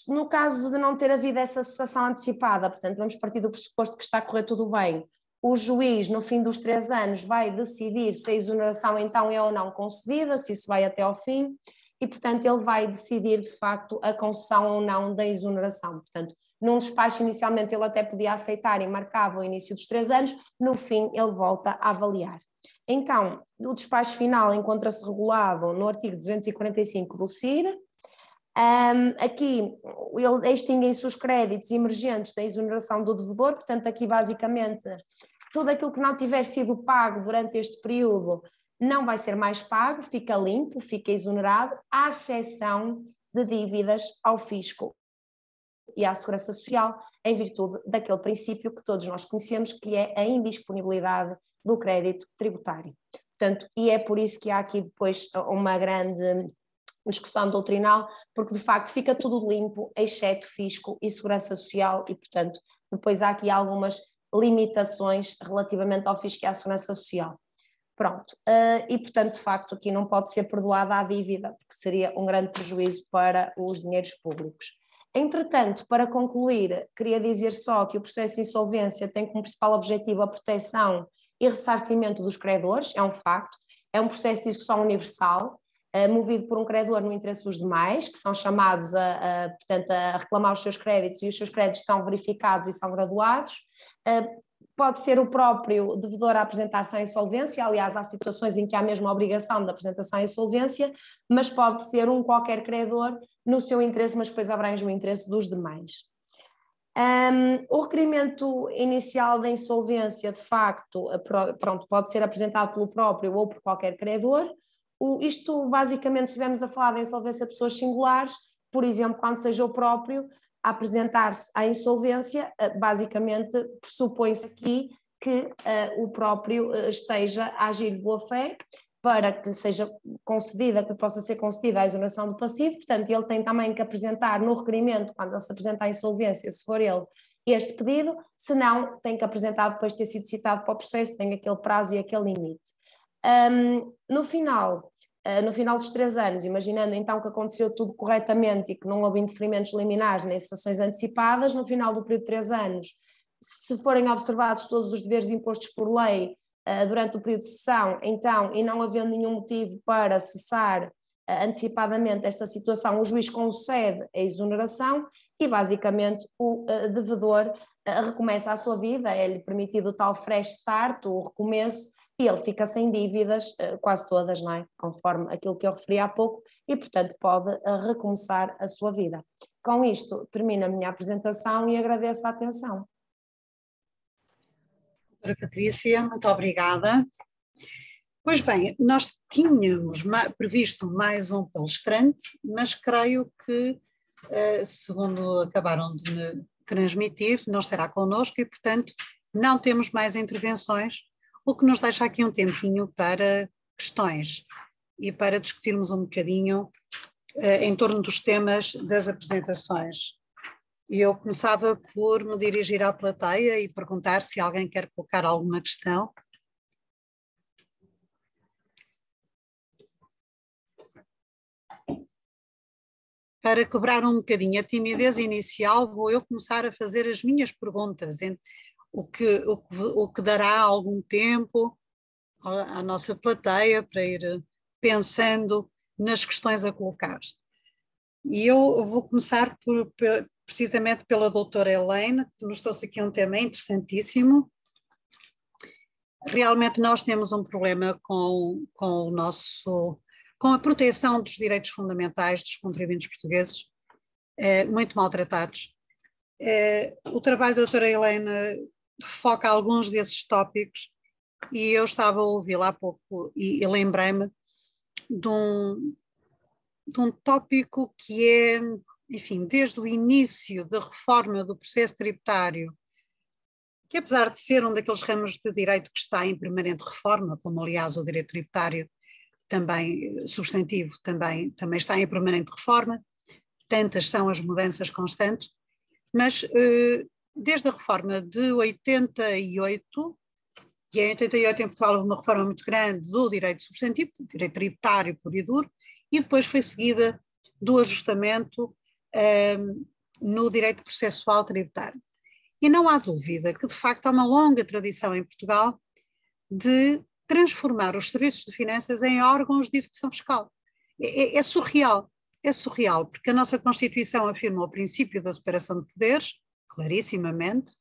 No caso de não ter havido essa cessação antecipada, portanto, vamos partir do pressuposto que está a correr tudo bem, o juiz, no fim dos 3 anos, vai decidir se a exoneração então é ou não concedida, se isso vai até ao fim, e, portanto, ele vai decidir, de facto, a concessão ou não da exoneração. Portanto, num despacho, inicialmente, ele até podia aceitar e marcava o início dos 3 anos, no fim, ele volta a avaliar. Então, o despacho final encontra-se regulado no artigo 245 do CIR. Aqui, ele extinguem-se os créditos emergentes da exoneração do devedor, portanto, aqui, basicamente, tudo aquilo que não tiver sido pago durante este período não vai ser mais pago, fica limpo, fica exonerado, à exceção de dívidas ao fisco e à segurança social, em virtude daquele princípio que todos nós conhecemos, que é a indisponibilidade do crédito tributário. Portanto, e é por isso que há aqui depois uma grande discussão doutrinal, porque de facto fica tudo limpo, exceto fisco e segurança social, e portanto depois há aqui algumas limitações relativamente ao fisco e à segurança social. Pronto, e portanto de facto aqui não pode ser perdoada a dívida, porque seria um grande prejuízo para os dinheiros públicos. Entretanto, para concluir, queria dizer só que o processo de insolvência tem como principal objetivo a proteção e ressarcimento dos credores, é um facto, é um processo de execução universal, movido por um credor no interesse dos demais, que são chamados portanto, a reclamar os seus créditos, e os seus créditos estão verificados e são graduados. Pode ser o próprio devedor a apresentar-se à insolvência, aliás, há situações em que há mesmo a obrigação de apresentação à insolvência, mas pode ser um qualquer credor no seu interesse, mas depois abrange o interesse dos demais. O requerimento inicial da insolvência, de facto, pronto, pode ser apresentado pelo próprio ou por qualquer credor. Isto, basicamente, se estivermos a falar da insolvência de pessoas singulares, por exemplo, quando seja o próprio a apresentar-se à insolvência, basicamente pressupõe-se aqui que o próprio esteja a agir de boa fé para que seja concedida, que possa ser concedida a exoneração do passivo. Portanto, ele tem também que apresentar no requerimento, quando ele se apresenta à insolvência, se for ele, este pedido, se não, tem que apresentar depois de ter sido citado para o processo, tem aquele prazo e aquele limite. No final dos 3 anos, imaginando então que aconteceu tudo corretamente e que não houve indeferimentos liminares nem cessações antecipadas, no final do período de 3 anos, se forem observados todos os deveres impostos por lei durante o período de cessão, então, e não havendo nenhum motivo para cessar antecipadamente esta situação, o juiz concede a exoneração e basicamente o devedor recomeça a sua vida, é-lhe permitido o tal fresh start, o recomeço, e ele fica sem dívidas, quase todas, não é? Conforme aquilo que eu referi há pouco, e portanto pode recomeçar a sua vida. Com isto termino a minha apresentação e agradeço a atenção. Doutora Patrícia, muito obrigada. Pois bem, nós tínhamos previsto mais um palestrante, mas creio que, segundo acabaram de me transmitir, não estará connosco e, portanto, não temos mais intervenções, o que nos deixa aqui um tempinho para questões e para discutirmos um bocadinho em torno dos temas das apresentações. E eu começava por me dirigir à plateia e perguntar se alguém quer colocar alguma questão. Para quebrar um bocadinho a timidez inicial, vou eu começar a fazer as minhas perguntas, o que dará algum tempo à nossa plateia para ir pensando nas questões a colocar. E eu vou começar precisamente pela doutora Elaine, que nos trouxe aqui um tema interessantíssimo. Realmente nós temos um problema com a proteção dos direitos fundamentais dos contribuintes portugueses, muito maltratados. O trabalho da doutora Elaine foca alguns desses tópicos e eu estava a ouvi-la há pouco e lembrei-me de um tópico que é, enfim, desde o início da reforma do processo tributário, que apesar de ser um daqueles ramos de direito que está em permanente reforma, como aliás o direito tributário também substantivo também está em permanente reforma, tantas são as mudanças constantes, mas desde a reforma de 88, e em 88 em Portugal houve uma reforma muito grande do direito substantivo, do direito tributário puro e duro, e depois foi seguida do ajustamento no direito processual tributário. E não há dúvida que, de facto, há uma longa tradição em Portugal de transformar os serviços de finanças em órgãos de execução fiscal. É surreal, porque a nossa Constituição afirma o princípio da separação de poderes, clarissimamente,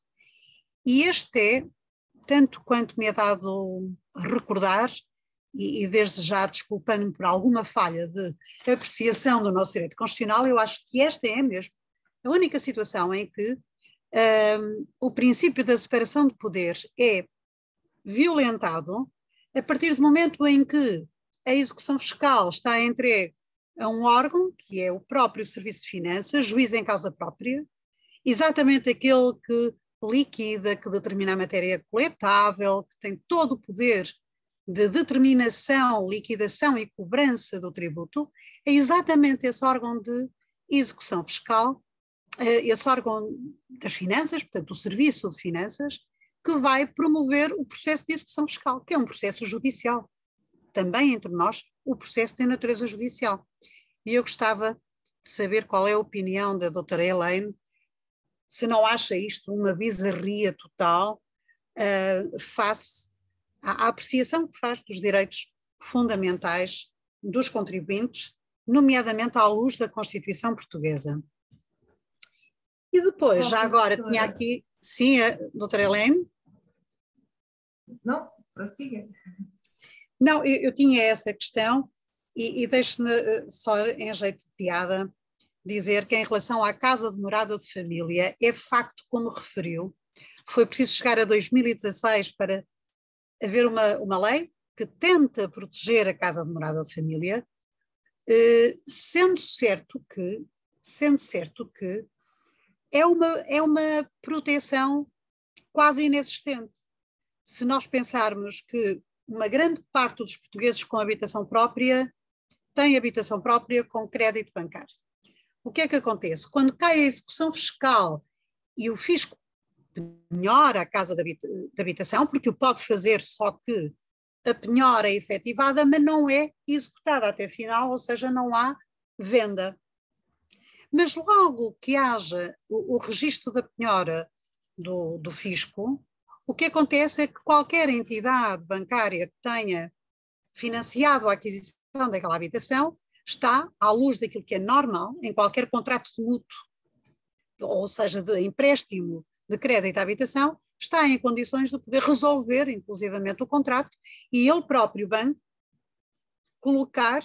e este é, tanto quanto me é dado recordar, e desde já desculpando-me por alguma falha de apreciação do nosso direito constitucional, eu acho que esta é mesmo a única situação em que o princípio da separação de poderes é violentado a partir do momento em que a execução fiscal está entregue a um órgão, que é o próprio Serviço de Finanças, juiz em causa própria, exatamente aquele que liquida, que determina a matéria coletável, que tem todo o poder de determinação, liquidação e cobrança do tributo, é exatamente esse órgão de execução fiscal, esse órgão das finanças, portanto o Serviço de Finanças, que vai promover o processo de execução fiscal, que é um processo judicial. Também entre nós, o processo tem natureza judicial. E eu gostava de saber qual é a opinião da doutora Elaine, se não acha isto uma bizarria total face à apreciação que faz dos direitos fundamentais dos contribuintes, nomeadamente à luz da Constituição Portuguesa. E depois, já agora, tinha aqui, sim, a doutora Elaine? Não, prossiga. Não, eu tinha essa questão e deixe-me só em jeito de piada dizer que em relação à casa de morada de família, é facto, como referiu, foi preciso chegar a 2016 para haver uma lei que tenta proteger a casa de morada de família, sendo certo que é uma proteção quase inexistente. Se nós pensarmos que uma grande parte dos portugueses com habitação própria tem habitação própria com crédito bancário. O que é que acontece? Quando cai a execução fiscal e o fisco penhora a casa de habitação, porque o pode fazer, só que a penhora é efetivada, mas não é executada até final, ou seja, não há venda. Mas logo que haja o registro da penhora do fisco, o que acontece é que qualquer entidade bancária que tenha financiado a aquisição daquela habitação está, à luz daquilo que é normal, em qualquer contrato de mútuo, ou seja, de empréstimo de crédito à habitação, está em condições de poder resolver, inclusivamente, o contrato e ele próprio banco colocar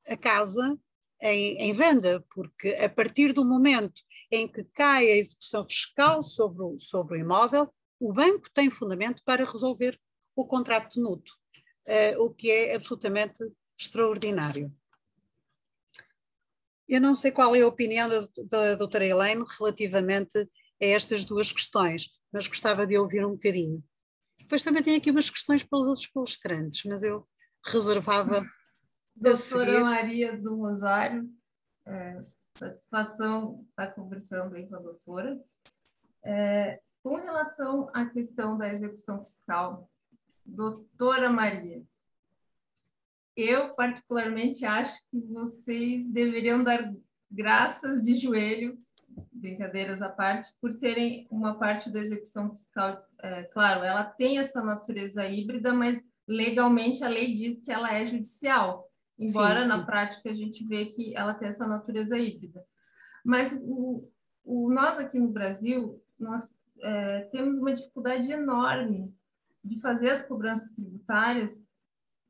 a casa em venda, porque a partir do momento em que cai a execução fiscal sobre o imóvel, o banco tem fundamento para resolver o contrato de mútuo, o que é absolutamente extraordinário. Eu não sei qual é a opinião da doutora Elaine relativamente a estas duas questões, mas gostava de ouvir um bocadinho. Depois também tem aqui umas questões para os outros palestrantes, mas eu reservava Doutora Maria do Rosário, satisfação estar conversando aí com a doutora. Com relação à questão da execução fiscal, doutora Maria, eu particularmente acho que vocês deveriam dar graças de joelho, brincadeiras à parte, por terem uma parte da execução fiscal. Claro, ela tem essa natureza híbrida, mas legalmente a lei diz que ela é judicial, embora na prática a gente vê que ela tem essa natureza híbrida. Mas nós aqui no Brasil, nós temos uma dificuldade enorme de fazer as cobranças tributárias,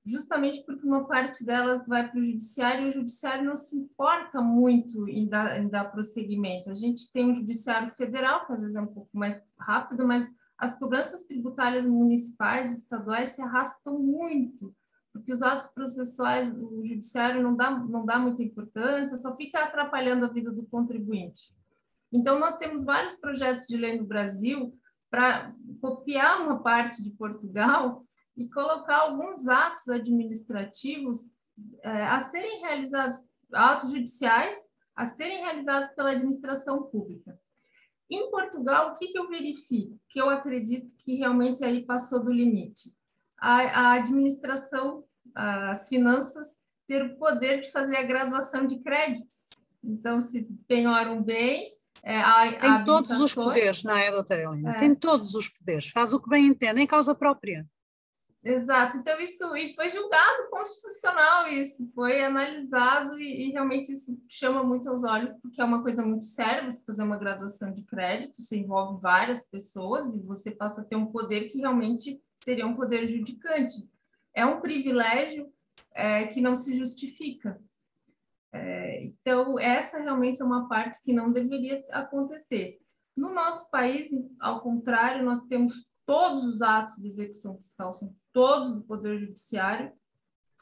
justamente porque uma parte delas vai para o judiciário e o judiciário não se importa muito em dar prosseguimento. A gente tem um judiciário federal, que às vezes é um pouco mais rápido, mas as cobranças tributárias municipais e estaduais se arrastam muito, porque os atos processuais, o judiciário não dá muita importância, só fica atrapalhando a vida do contribuinte. Então, nós temos vários projetos de lei no Brasil para copiar uma parte de Portugal e colocar alguns atos administrativos a serem realizados, atos judiciais, a serem realizados pela administração pública. Em Portugal, o que eu verifico? Que eu acredito que realmente aí passou do limite. A administração, as finanças, ter o poder de fazer a graduação de créditos. Então, se penhora um bem, tem todos os poderes, não é, doutora Helena? Tem todos os poderes, faz o que bem entende, em causa própria. Exato, então isso e foi julgado constitucional, isso foi analisado e realmente isso chama muito aos olhos, porque é uma coisa muito séria você fazer uma graduação de crédito, você envolve várias pessoas e você passa a ter um poder que realmente seria um poder judicante. É um privilégio que não se justifica. Então, essa realmente é uma parte que não deveria acontecer. No nosso país, ao contrário, nós temos todos os atos de execução fiscal, são todos do Poder Judiciário,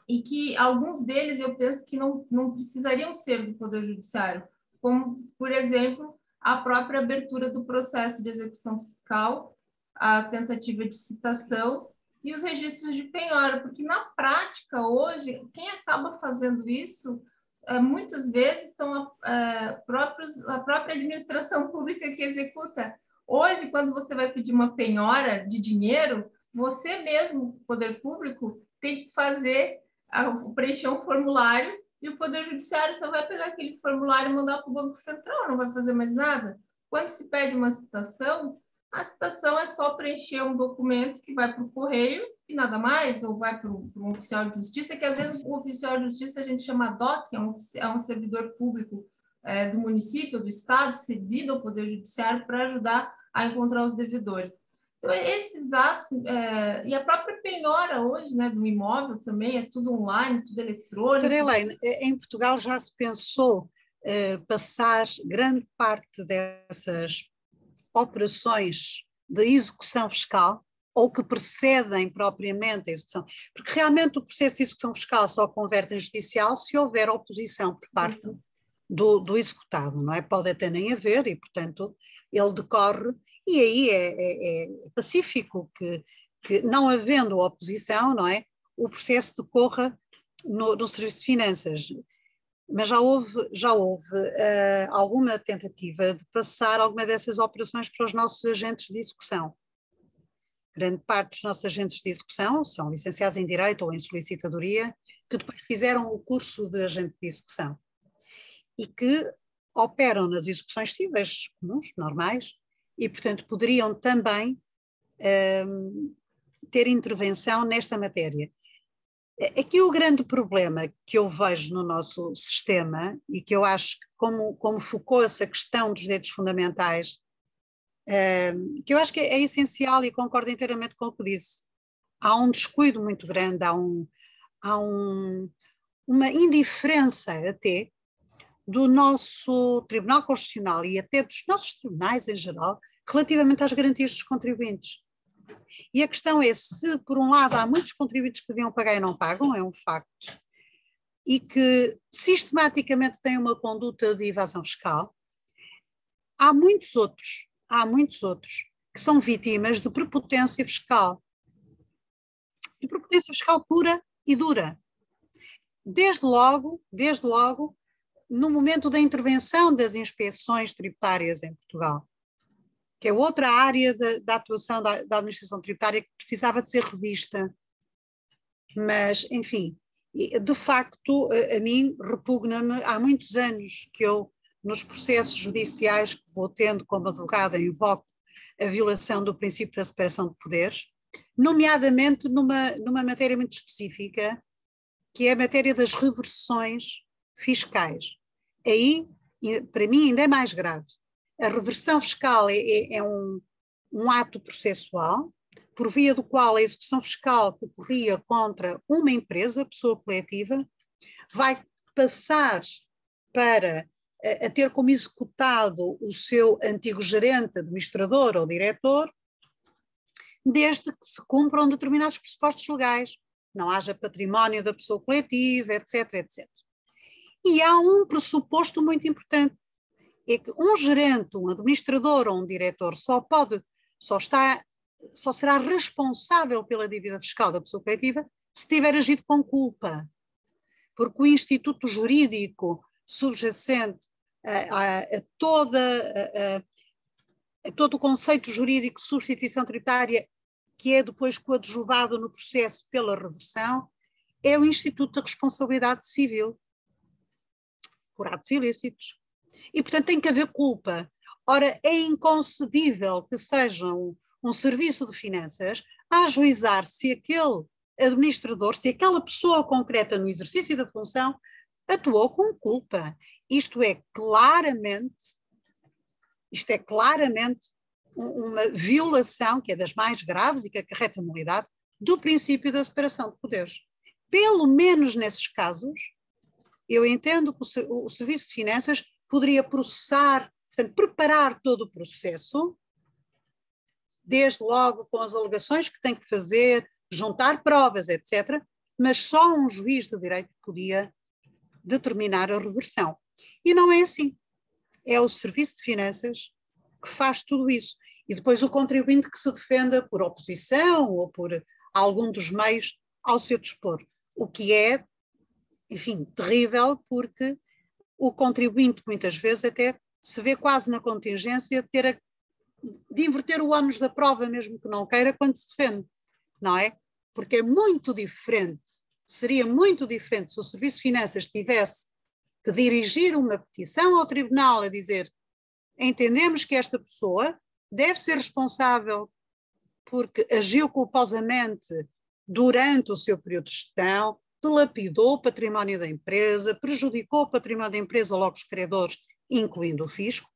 e que alguns deles eu penso que não precisariam ser do Poder Judiciário, como, por exemplo, a própria abertura do processo de execução fiscal, a tentativa de citação e os registros de penhora, porque na prática, hoje, quem acaba fazendo isso muitas vezes são a própria administração pública que executa. Hoje, quando você vai pedir uma penhora de dinheiro, você mesmo, poder público, tem que preencher um formulário e o Poder Judiciário só vai pegar aquele formulário e mandar para o Banco Central, não vai fazer mais nada. Quando se pede uma citação, a citação é só preencher um documento que vai para o correio e nada mais, ou vai para um oficial de justiça, que às vezes o oficial de justiça a gente chama DOC, é um servidor público do município, do estado, cedido ao Poder Judiciário para ajudar a encontrar os devedores. Então, esses atos, e a própria penhora hoje, né, do imóvel também, é tudo online, tudo eletrônico. Doutora Helena, em Portugal já se pensou passar grande parte dessas operações de execução fiscal ou que precedem propriamente a execução, porque realmente o processo de execução fiscal só converte em judicial se houver oposição por parte do executado, não é? Pode até nem haver e, portanto, ele decorre, e aí é pacífico que não havendo oposição, não é? O processo decorra no Serviço de Finanças. Mas já houve alguma tentativa de passar alguma dessas operações para os nossos agentes de execução. Grande parte dos nossos agentes de execução são licenciados em Direito ou em Solicitadoria, que depois fizeram o curso de agente de execução e que operam nas execuções cíveis comuns, normais, e, portanto, poderiam também ter intervenção nesta matéria. Aqui o grande problema que eu vejo no nosso sistema, e que eu acho que como focou essa questão dos direitos fundamentais, que eu acho que é essencial e concordo inteiramente com o que disse, há um descuido muito grande, há uma indiferença até do nosso Tribunal Constitucional e até dos nossos tribunais em geral, relativamente às garantias dos contribuintes. E a questão é se, por um lado, há muitos contribuintes que deviam pagar e não pagam, é um facto, e que sistematicamente têm uma conduta de evasão fiscal, há muitos outros que são vítimas de prepotência fiscal pura e dura. Desde logo, no momento da intervenção das inspeções tributárias em Portugal, que é outra área da atuação da administração tributária que precisava de ser revista. Mas, enfim, de facto, a mim repugna-me, há muitos anos que eu, nos processos judiciais que vou tendo como advogada, invoco a violação do princípio da separação de poderes, nomeadamente numa matéria muito específica, que é a matéria das reversões fiscais. Aí, para mim, ainda é mais grave. A reversão fiscal é um ato processual, por via do qual a execução fiscal que corria contra uma empresa, pessoa coletiva, vai passar a ter como executado o seu antigo gerente, administrador ou diretor, desde que se cumpram determinados pressupostos legais, não haja património da pessoa coletiva, etc, etc. E há um pressuposto muito importante, é que um gerente, um administrador ou um diretor só será responsável pela dívida fiscal da pessoa coletiva se tiver agido com culpa, porque o instituto jurídico subjacente a todo o conceito jurídico de substituição tributária, que é depois coadjuvado no processo pela reversão, é o Instituto da Responsabilidade Civil. por atos ilícitos. E, portanto, tem que haver culpa. Ora, é inconcebível que seja um serviço de finanças a ajuizar se aquele administrador, se aquela pessoa concreta no exercício da função atuou com culpa. Isto é claramente uma violação, que é das mais graves e que acarreta nulidade, do princípio da separação de poderes. Pelo menos nesses casos, eu entendo que o Serviço de Finanças poderia processar, portanto, preparar todo o processo, desde logo com as alegações que tem que fazer, juntar provas, etc., mas só um juiz de direito podia determinar a reversão. E não é assim. É o Serviço de Finanças que faz tudo isso. E depois o contribuinte que se defenda por oposição ou por algum dos meios ao seu dispor. O que é, enfim, terrível, porque o contribuinte muitas vezes até se vê quase na contingência de inverter o ónus da prova, mesmo que não queira, quando se defende, não é? Porque é muito diferente, seria muito diferente se o Serviço de Finanças tivesse que dirigir uma petição ao tribunal a dizer: entendemos que esta pessoa deve ser responsável porque agiu culposamente durante o seu período de gestão, dilapidou o património da empresa, prejudicou o património da empresa, logo os credores, incluindo o fisco,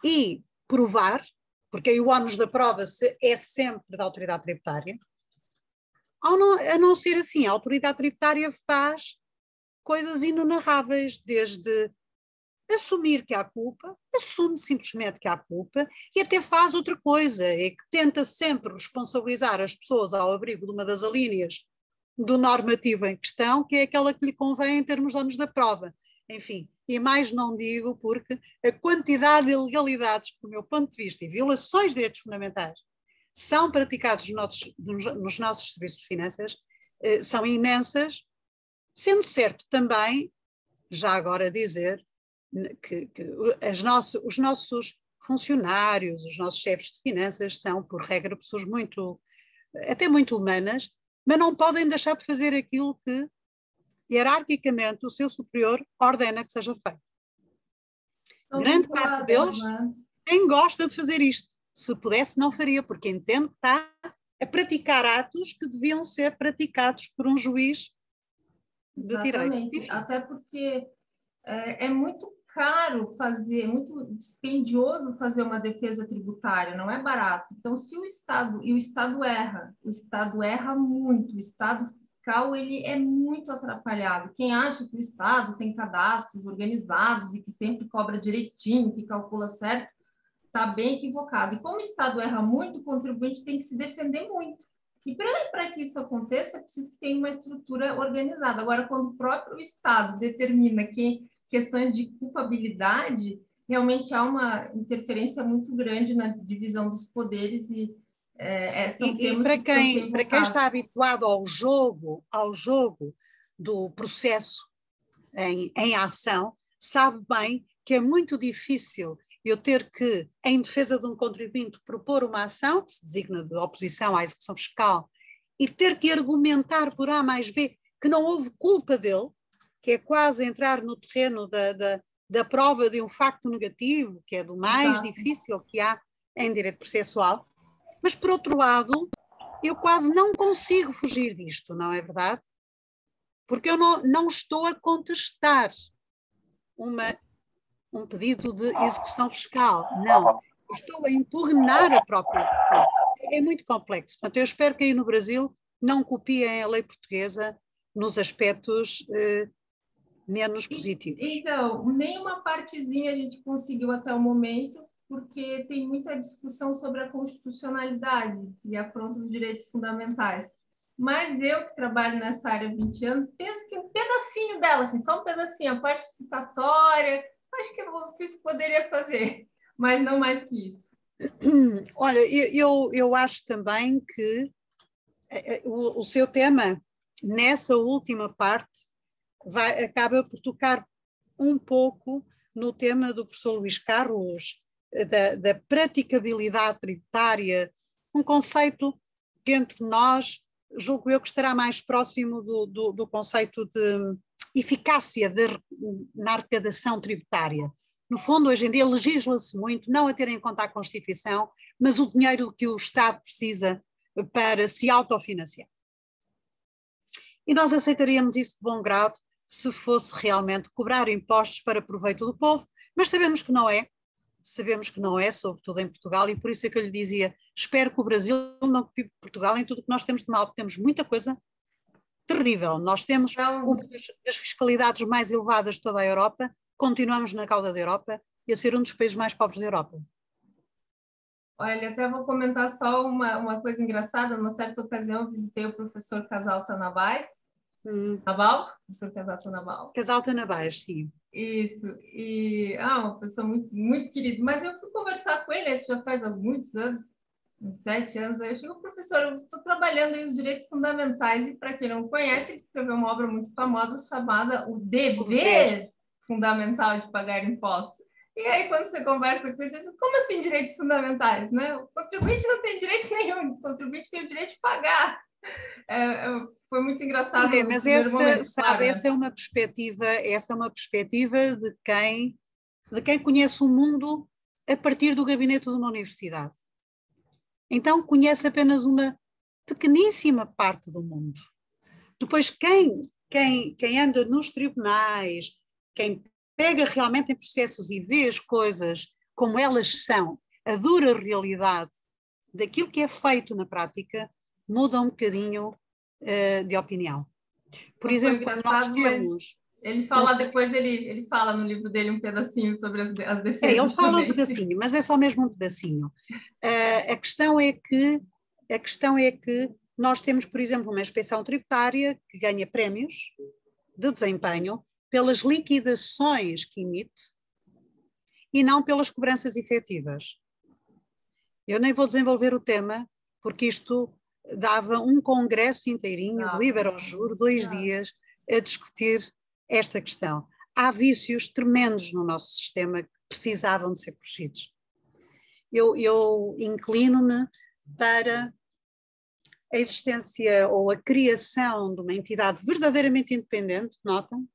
e provar, porque aí o ónus da prova é sempre da autoridade tributária. A não ser assim, a autoridade tributária faz coisas inenarráveis, desde assumir que há culpa, assume simplesmente que há culpa, e até faz outra coisa, é que tenta sempre responsabilizar as pessoas ao abrigo de uma das alíneas do normativo em questão, que é aquela que lhe convém em termos de ónus da prova. Enfim, e mais não digo, porque a quantidade de ilegalidades, do meu ponto de vista, e violações de direitos fundamentais são praticados nos nossos serviços de finanças, são imensas, sendo certo também, já agora dizer, que os nossos funcionários, os nossos chefes de finanças são, por regra, pessoas até muito humanas, mas não podem deixar de fazer aquilo que hierarquicamente o seu superior ordena que seja feito. Grande parte deles nem gosta de fazer isto. Se pudesse, não faria, porque entende que está a praticar atos que deviam ser praticados por um juiz de direito. Enfim. Até porque é muito caro fazer, muito dispendioso fazer uma defesa tributária, não é barato. Então, se o Estado erra muito, o Estado fiscal ele é muito atrapalhado. Quem acha que o Estado tem cadastros organizados e que sempre cobra direitinho, que calcula certo, está bem equivocado. E como o Estado erra muito, o contribuinte tem que se defender muito. E para que isso aconteça, é preciso que tenha uma estrutura organizada. Agora, quando o próprio Estado determina que questões de culpabilidade, realmente há uma interferência muito grande na divisão dos poderes e são temas para quem está habituado ao jogo do processo em ação, sabe bem que é muito difícil eu ter que, em defesa de um contribuinte, propor uma ação que se designa de oposição à execução fiscal e ter que argumentar por A mais B que não houve culpa dele, que é quase entrar no terreno da prova de um facto negativo, que é do mais difícil que há em direito processual. Mas, por outro lado, eu quase não consigo fugir disto, não é verdade? Porque eu não estou a contestar um pedido de execução fiscal, não. Estou a impugnar a própria execução. É muito complexo. Portanto, eu espero que aí no Brasil não copiem a lei portuguesa nos aspectos menos positivos. Então, nenhuma partezinha a gente conseguiu até o momento, porque tem muita discussão sobre a constitucionalidade e a afronta dos direitos fundamentais. Mas eu, que trabalho nessa área há 20 anos, penso que um pedacinho dela, assim, só um pedacinho, a parte citatória, acho que o fisco poderia fazer, mas não mais que isso. Olha, eu acho também que o seu tema, nessa última parte, acaba por tocar um pouco no tema do professor Luís Carlos, da praticabilidade tributária, um conceito que entre nós, julgo eu que estará mais próximo do conceito eficácia na arrecadação tributária. No fundo, hoje em dia legisla-se muito, não a ter em conta a Constituição, mas o dinheiro que o Estado precisa para se autofinanciar. E nós aceitaríamos isso de bom grado se fosse realmente cobrar impostos para proveito do povo, mas sabemos que não é, sobretudo em Portugal, e por isso é que eu lhe dizia, espero que o Brasil não copie Portugal em tudo o que nós temos de mal, porque temos muita coisa terrível. Nós temos uma das fiscalidades mais elevadas de toda a Europa, continuamos na cauda da Europa e a ser um dos países mais pobres da Europa. Olha, até vou comentar só uma coisa engraçada. Numa certa ocasião, eu visitei o professor Casal Tanabás. Naval? Professor Casal Tanabás. Casal Tanabás, sim. Isso. E, uma pessoa muito, muito querida. Mas eu fui conversar com ele, isso já faz muitos anos, uns 7 anos. Aí eu chego, professor, eu estou trabalhando em os direitos fundamentais. E, para quem não conhece, ele escreveu uma obra muito famosa chamada O Dever Fundamental de Pagar Impostos. E aí, quando você conversa com ele, você diz, como assim direitos fundamentais? Né? O contribuinte não tem direito nenhum, o contribuinte tem o direito de pagar. Foi muito engraçado. Mas essa é uma perspectiva de quem conhece o mundo a partir do gabinete de uma universidade. Então, conhece apenas uma pequeníssima parte do mundo. Depois, quem anda nos tribunais, quem pega realmente em processos e vê as coisas como elas são, a dura realidade daquilo que é feito na prática, muda um bocadinho de opinião. Por exemplo, quando nós temos... Ele fala depois, ele fala no livro dele um pedacinho sobre as defesas. Ele fala também. Um pedacinho, mas é só mesmo um pedacinho. A questão é que nós temos, por exemplo, uma inspeção tributária que ganha prémios de desempenho pelas liquidações que emite e não pelas cobranças efetivas. Eu nem vou desenvolver o tema, porque isto dava um congresso inteirinho do Iberojur, 2 dias, a discutir esta questão. Há vícios tremendos no nosso sistema que precisavam de ser corrigidos. Eu inclino-me para a existência ou a criação de uma entidade verdadeiramente independente, notam,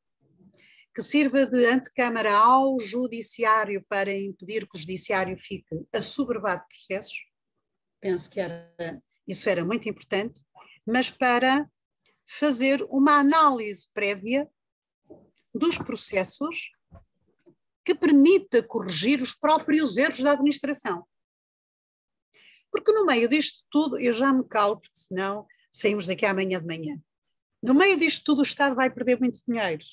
que sirva de antecâmara ao judiciário para impedir que o judiciário fique assoberbado de processos. Penso que isso era muito importante, mas para fazer uma análise prévia dos processos que permita corrigir os próprios erros da administração. Porque no meio disto tudo, eu já me calo, porque senão saímos daqui amanhã de manhã. No meio disto tudo o Estado vai perder muito dinheiro.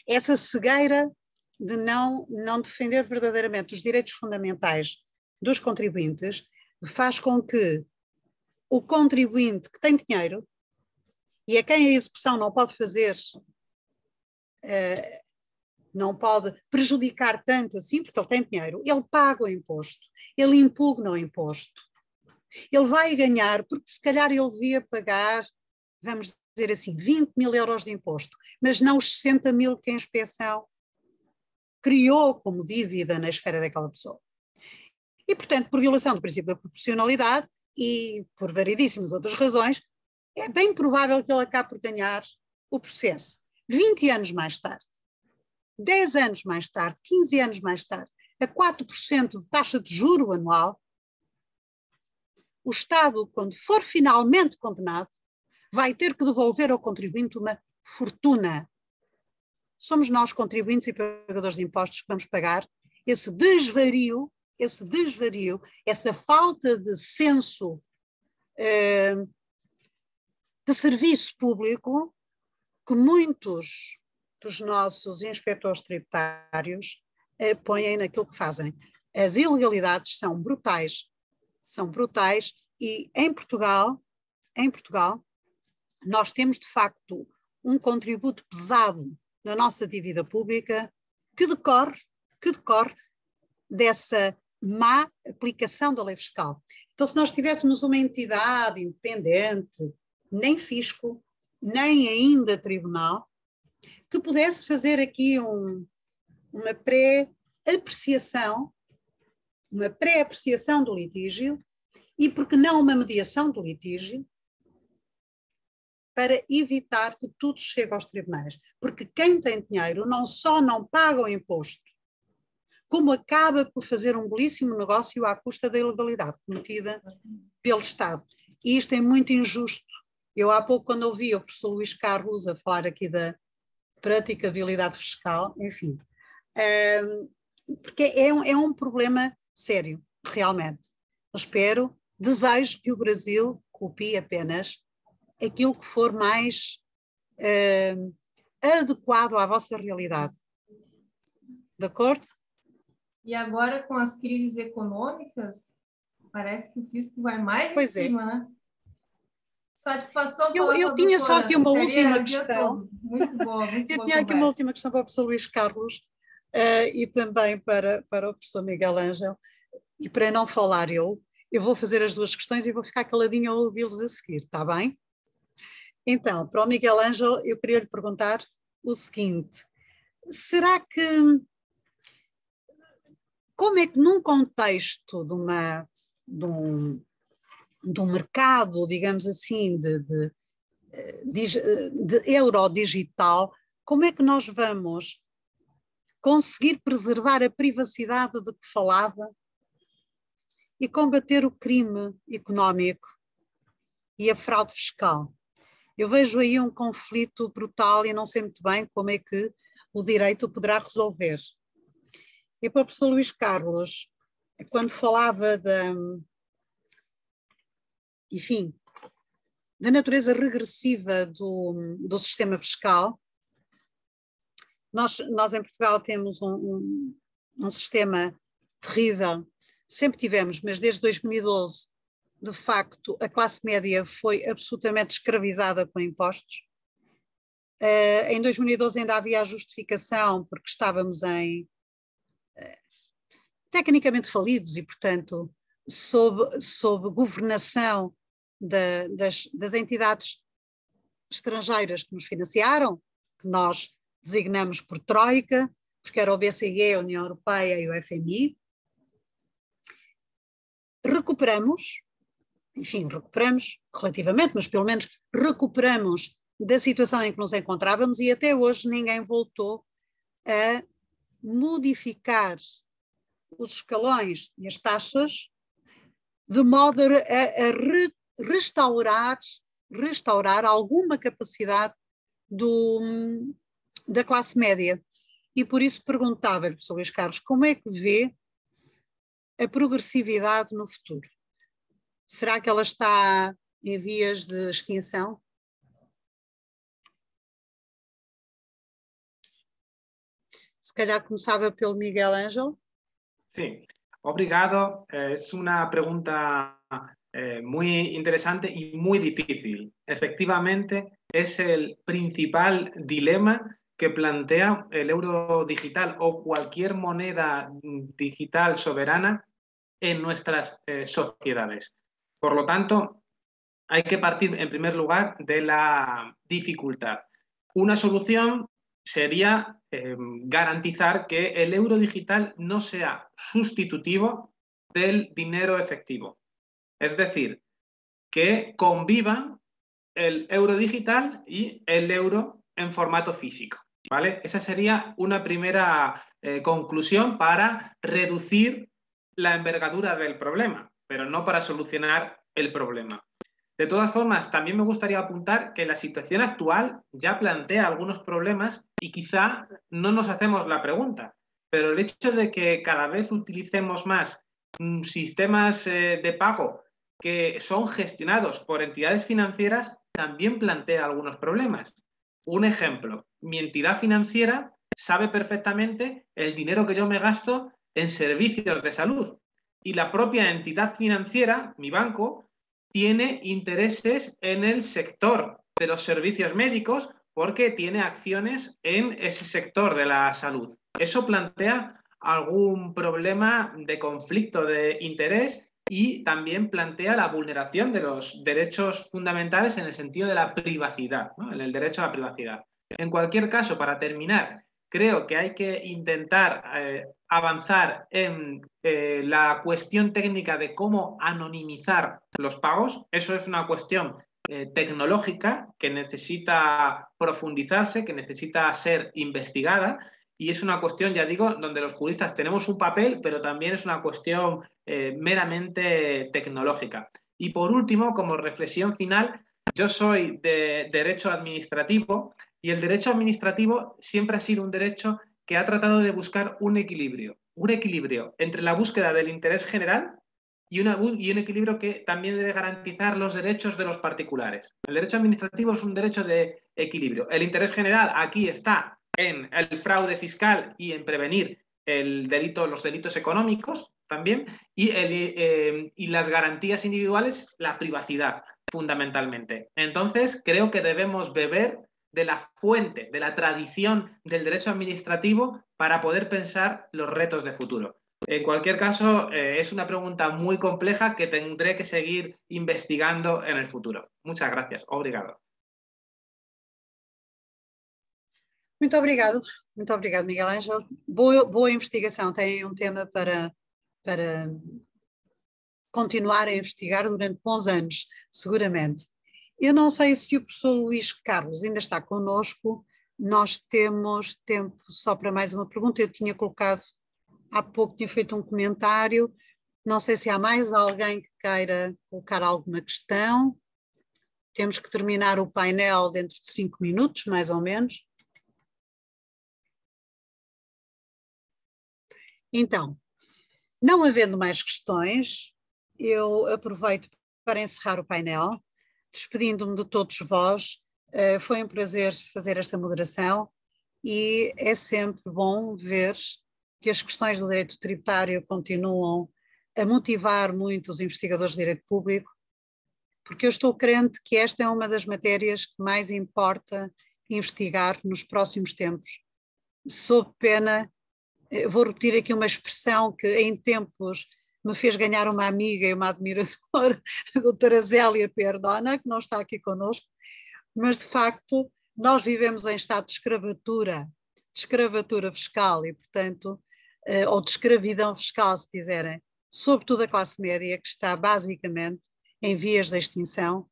Essa cegueira de não defender verdadeiramente os direitos fundamentais dos contribuintes faz com que o contribuinte que tem dinheiro e a quem a execução não pode fazer, não pode prejudicar tanto assim, porque ele tem dinheiro, ele paga o imposto, ele impugna o imposto. Ele vai ganhar, porque se calhar ele devia pagar, vamos dizer assim, 20 mil euros de imposto, mas não os 60 mil que a inspeção criou como dívida na esfera daquela pessoa. E, portanto, por violação do princípio da proporcionalidade e por variedíssimas outras razões, é bem provável que ele acabe por ganhar o processo. 20 anos mais tarde, 10 anos mais tarde, 15 anos mais tarde, a 4% de taxa de juro anual, o Estado, quando for finalmente condenado, vai ter que devolver ao contribuinte uma fortuna. Somos nós, contribuintes e pagadores de impostos, que vamos pagar esse desvario, essa falta de senso de serviço público que muitos dos nossos inspectores tributários põem naquilo que fazem. As ilegalidades são brutais e em Portugal nós temos de facto um contributo pesado na nossa dívida pública que decorre dessa má aplicação da lei fiscal. Então, se nós tivéssemos uma entidade independente, nem fisco, nem ainda tribunal, que pudesse fazer aqui uma pré-apreciação do litígio e, por que não, uma mediação do litígio, para evitar que tudo chegue aos tribunais. Porque quem tem dinheiro não só não paga o imposto, como acaba por fazer um belíssimo negócio à custa da ilegalidade cometida pelo Estado. E isto é muito injusto. Eu há pouco, quando ouvi o professor Luís Carlos a falar aqui da praticabilidade fiscal, enfim, porque é um problema sério, realmente. Eu desejo que o Brasil copie apenas aquilo que for mais adequado à vossa realidade. De acordo? E agora, com as crises econômicas, parece que o fisco vai mais em cima, né? Satisfação falar eu tinha só aqui uma última questão. Muito boa, muito boa. Eu tinha aqui uma última questão para o professor Luís Carlos e também para o professor Miguel Ângelo. E para não falar eu vou fazer as duas questões e vou ficar caladinha a ouvi-los a seguir, está bem? Então, para o Miguel Ângelo, eu queria lhe perguntar o seguinte: será que, como é que num contexto de um mercado, digamos assim, de euro digital, como é que nós vamos conseguir preservar a privacidade de que falava e combater o crime económico e a fraude fiscal? Eu vejo aí um conflito brutal e não sei muito bem como é que o direito o poderá resolver. E para o professor Luís Carlos, quando falava da natureza regressiva do sistema fiscal, nós em Portugal temos um sistema terrível, sempre tivemos, mas desde 2012, de facto, a classe média foi absolutamente escravizada com impostos. Em 2012 ainda havia a justificação porque estávamos tecnicamente falidos e, portanto, sob governação das entidades estrangeiras que nos financiaram, que nós designamos por Troika, porque era o BCE, a União Europeia e o FMI. Recuperamos relativamente, mas pelo menos recuperamos da situação em que nos encontrávamos e até hoje ninguém voltou a modificar os escalões e as taxas de modo a restaurar alguma capacidade da classe média. E por isso perguntava-lhe, professor Luís Carlos, como é que vê a progressividade no futuro? Será que ela está em vias de extinção? Se calhar começava pelo Miguel Ângelo. Sí, obrigado. Es una pregunta muy interesante y muy difícil. Efectivamente, es el principal dilema que plantea el euro digital o cualquier moneda digital soberana en nuestras sociedades. Por lo tanto, hay que partir en primer lugar de la dificultad. Una solución sería garantizar que el euro digital no sea sustitutivo del dinero efectivo. Es decir, que convivan el euro digital y el euro en formato físico, ¿vale? Esa sería una primera conclusión para reducir la envergadura del problema, pero no para solucionar el problema. De todas formas, también me gustaría apuntar que la situación actual ya plantea algunos problemas y quizá no nos hacemos la pregunta, pero el hecho de que cada vez utilicemos más sistemas de pago que son gestionados por entidades financieras también plantea algunos problemas. Un ejemplo, mi entidad financiera sabe perfectamente el dinero que yo me gasto en servicios de salud y la propia entidad financiera, mi banco, tiene intereses en el sector de los servicios médicos porque tiene acciones en ese sector de la salud. Eso plantea algún problema de conflicto de interés y también plantea la vulneración de los derechos fundamentales en el sentido de la privacidad, ¿no? En el derecho a la privacidad. En cualquier caso, para terminar, creo que hay que intentar avanzar en la cuestión técnica de cómo anonimizar los pagos. Eso es una cuestión tecnológica que necesita profundizarse, que necesita ser investigada, y es una cuestión, ya digo, donde los juristas tenemos un papel, pero también es una cuestión meramente tecnológica. Y por último, como reflexión final, yo soy de derecho administrativo y el derecho administrativo siempre ha sido un derecho que ha tratado de buscar un equilibrio entre la búsqueda del interés general y un equilibrio que también debe garantizar los derechos de los particulares. El derecho administrativo es un derecho de equilibrio. El interés general aquí está en el fraude fiscal y en prevenir los delitos económicos también, y las garantías individuales, la privacidad, fundamentalmente. Entonces, creo que debemos beber de la fuente, de la tradición del derecho administrativo para poder pensar los retos de futuro. En cualquier caso, es una pregunta muy compleja que tendré que seguir investigando en el futuro. Muchas gracias. Obrigado. Muito obrigado, Miguel Ângelo. Boa investigação. Tem um tema para continuar a investigar durante bons anos, seguramente. Eu não sei se o professor Luís Carlos ainda está connosco. Nós temos tempo só para mais uma pergunta. Eu tinha colocado, há pouco tinha feito um comentário. Não sei se há mais alguém que queira colocar alguma questão. Temos que terminar o painel dentro de 5 minutos, mais ou menos. Então, não havendo mais questões, eu aproveito para encerrar o painel, despedindo-me de todos vós. Foi um prazer fazer esta moderação e é sempre bom ver que as questões do direito tributário continuam a motivar muito os investigadores de direito público, porque eu estou crente que esta é uma das matérias que mais importa investigar nos próximos tempos, sob pena. Vou repetir aqui uma expressão que em tempos me fez ganhar uma amiga e uma admiradora, a doutora Zélia Perdona, que não está aqui connosco, mas de facto nós vivemos em estado de escravatura fiscal e, portanto, ou de escravidão fiscal, se quiserem, sobretudo a classe média, que está basicamente em vias de extinção.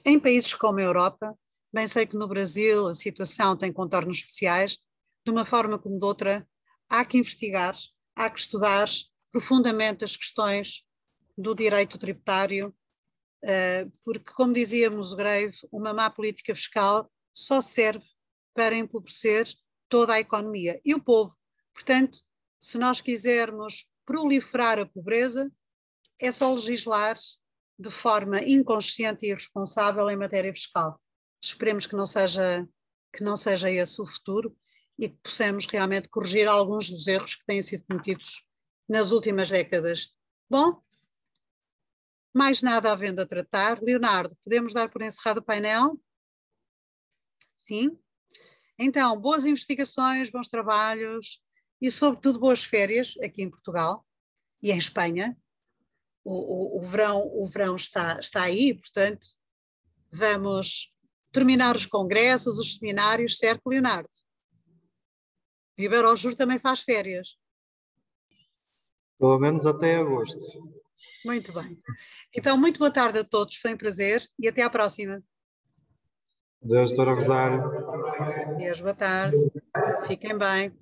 Em países como a Europa, bem sei que no Brasil a situação tem contornos especiais, de uma forma como de outra, há que investigar, há que estudar profundamente as questões do direito tributário, porque, como dizia Musgrave, uma má política fiscal só serve para empobrecer toda a economia e o povo. Portanto, se nós quisermos proliferar a pobreza, é só legislar de forma inconsciente e irresponsável em matéria fiscal. Esperemos que não seja esse o futuro e que possamos realmente corrigir alguns dos erros que têm sido cometidos nas últimas décadas. Bom, mais nada havendo a tratar. Leonardo, podemos dar por encerrado o painel? Sim? Então, boas investigações, bons trabalhos e, sobretudo, boas férias aqui em Portugal e em Espanha. O verão está aí, portanto, vamos terminar os congressos, os seminários, certo, Leonardo? E o Iberojur também faz férias. Pelo menos até agosto. Muito bem. Então, muito boa tarde a todos, foi um prazer e até à próxima. Deus, doutora Rosário. Deus, boa tarde. Fiquem bem.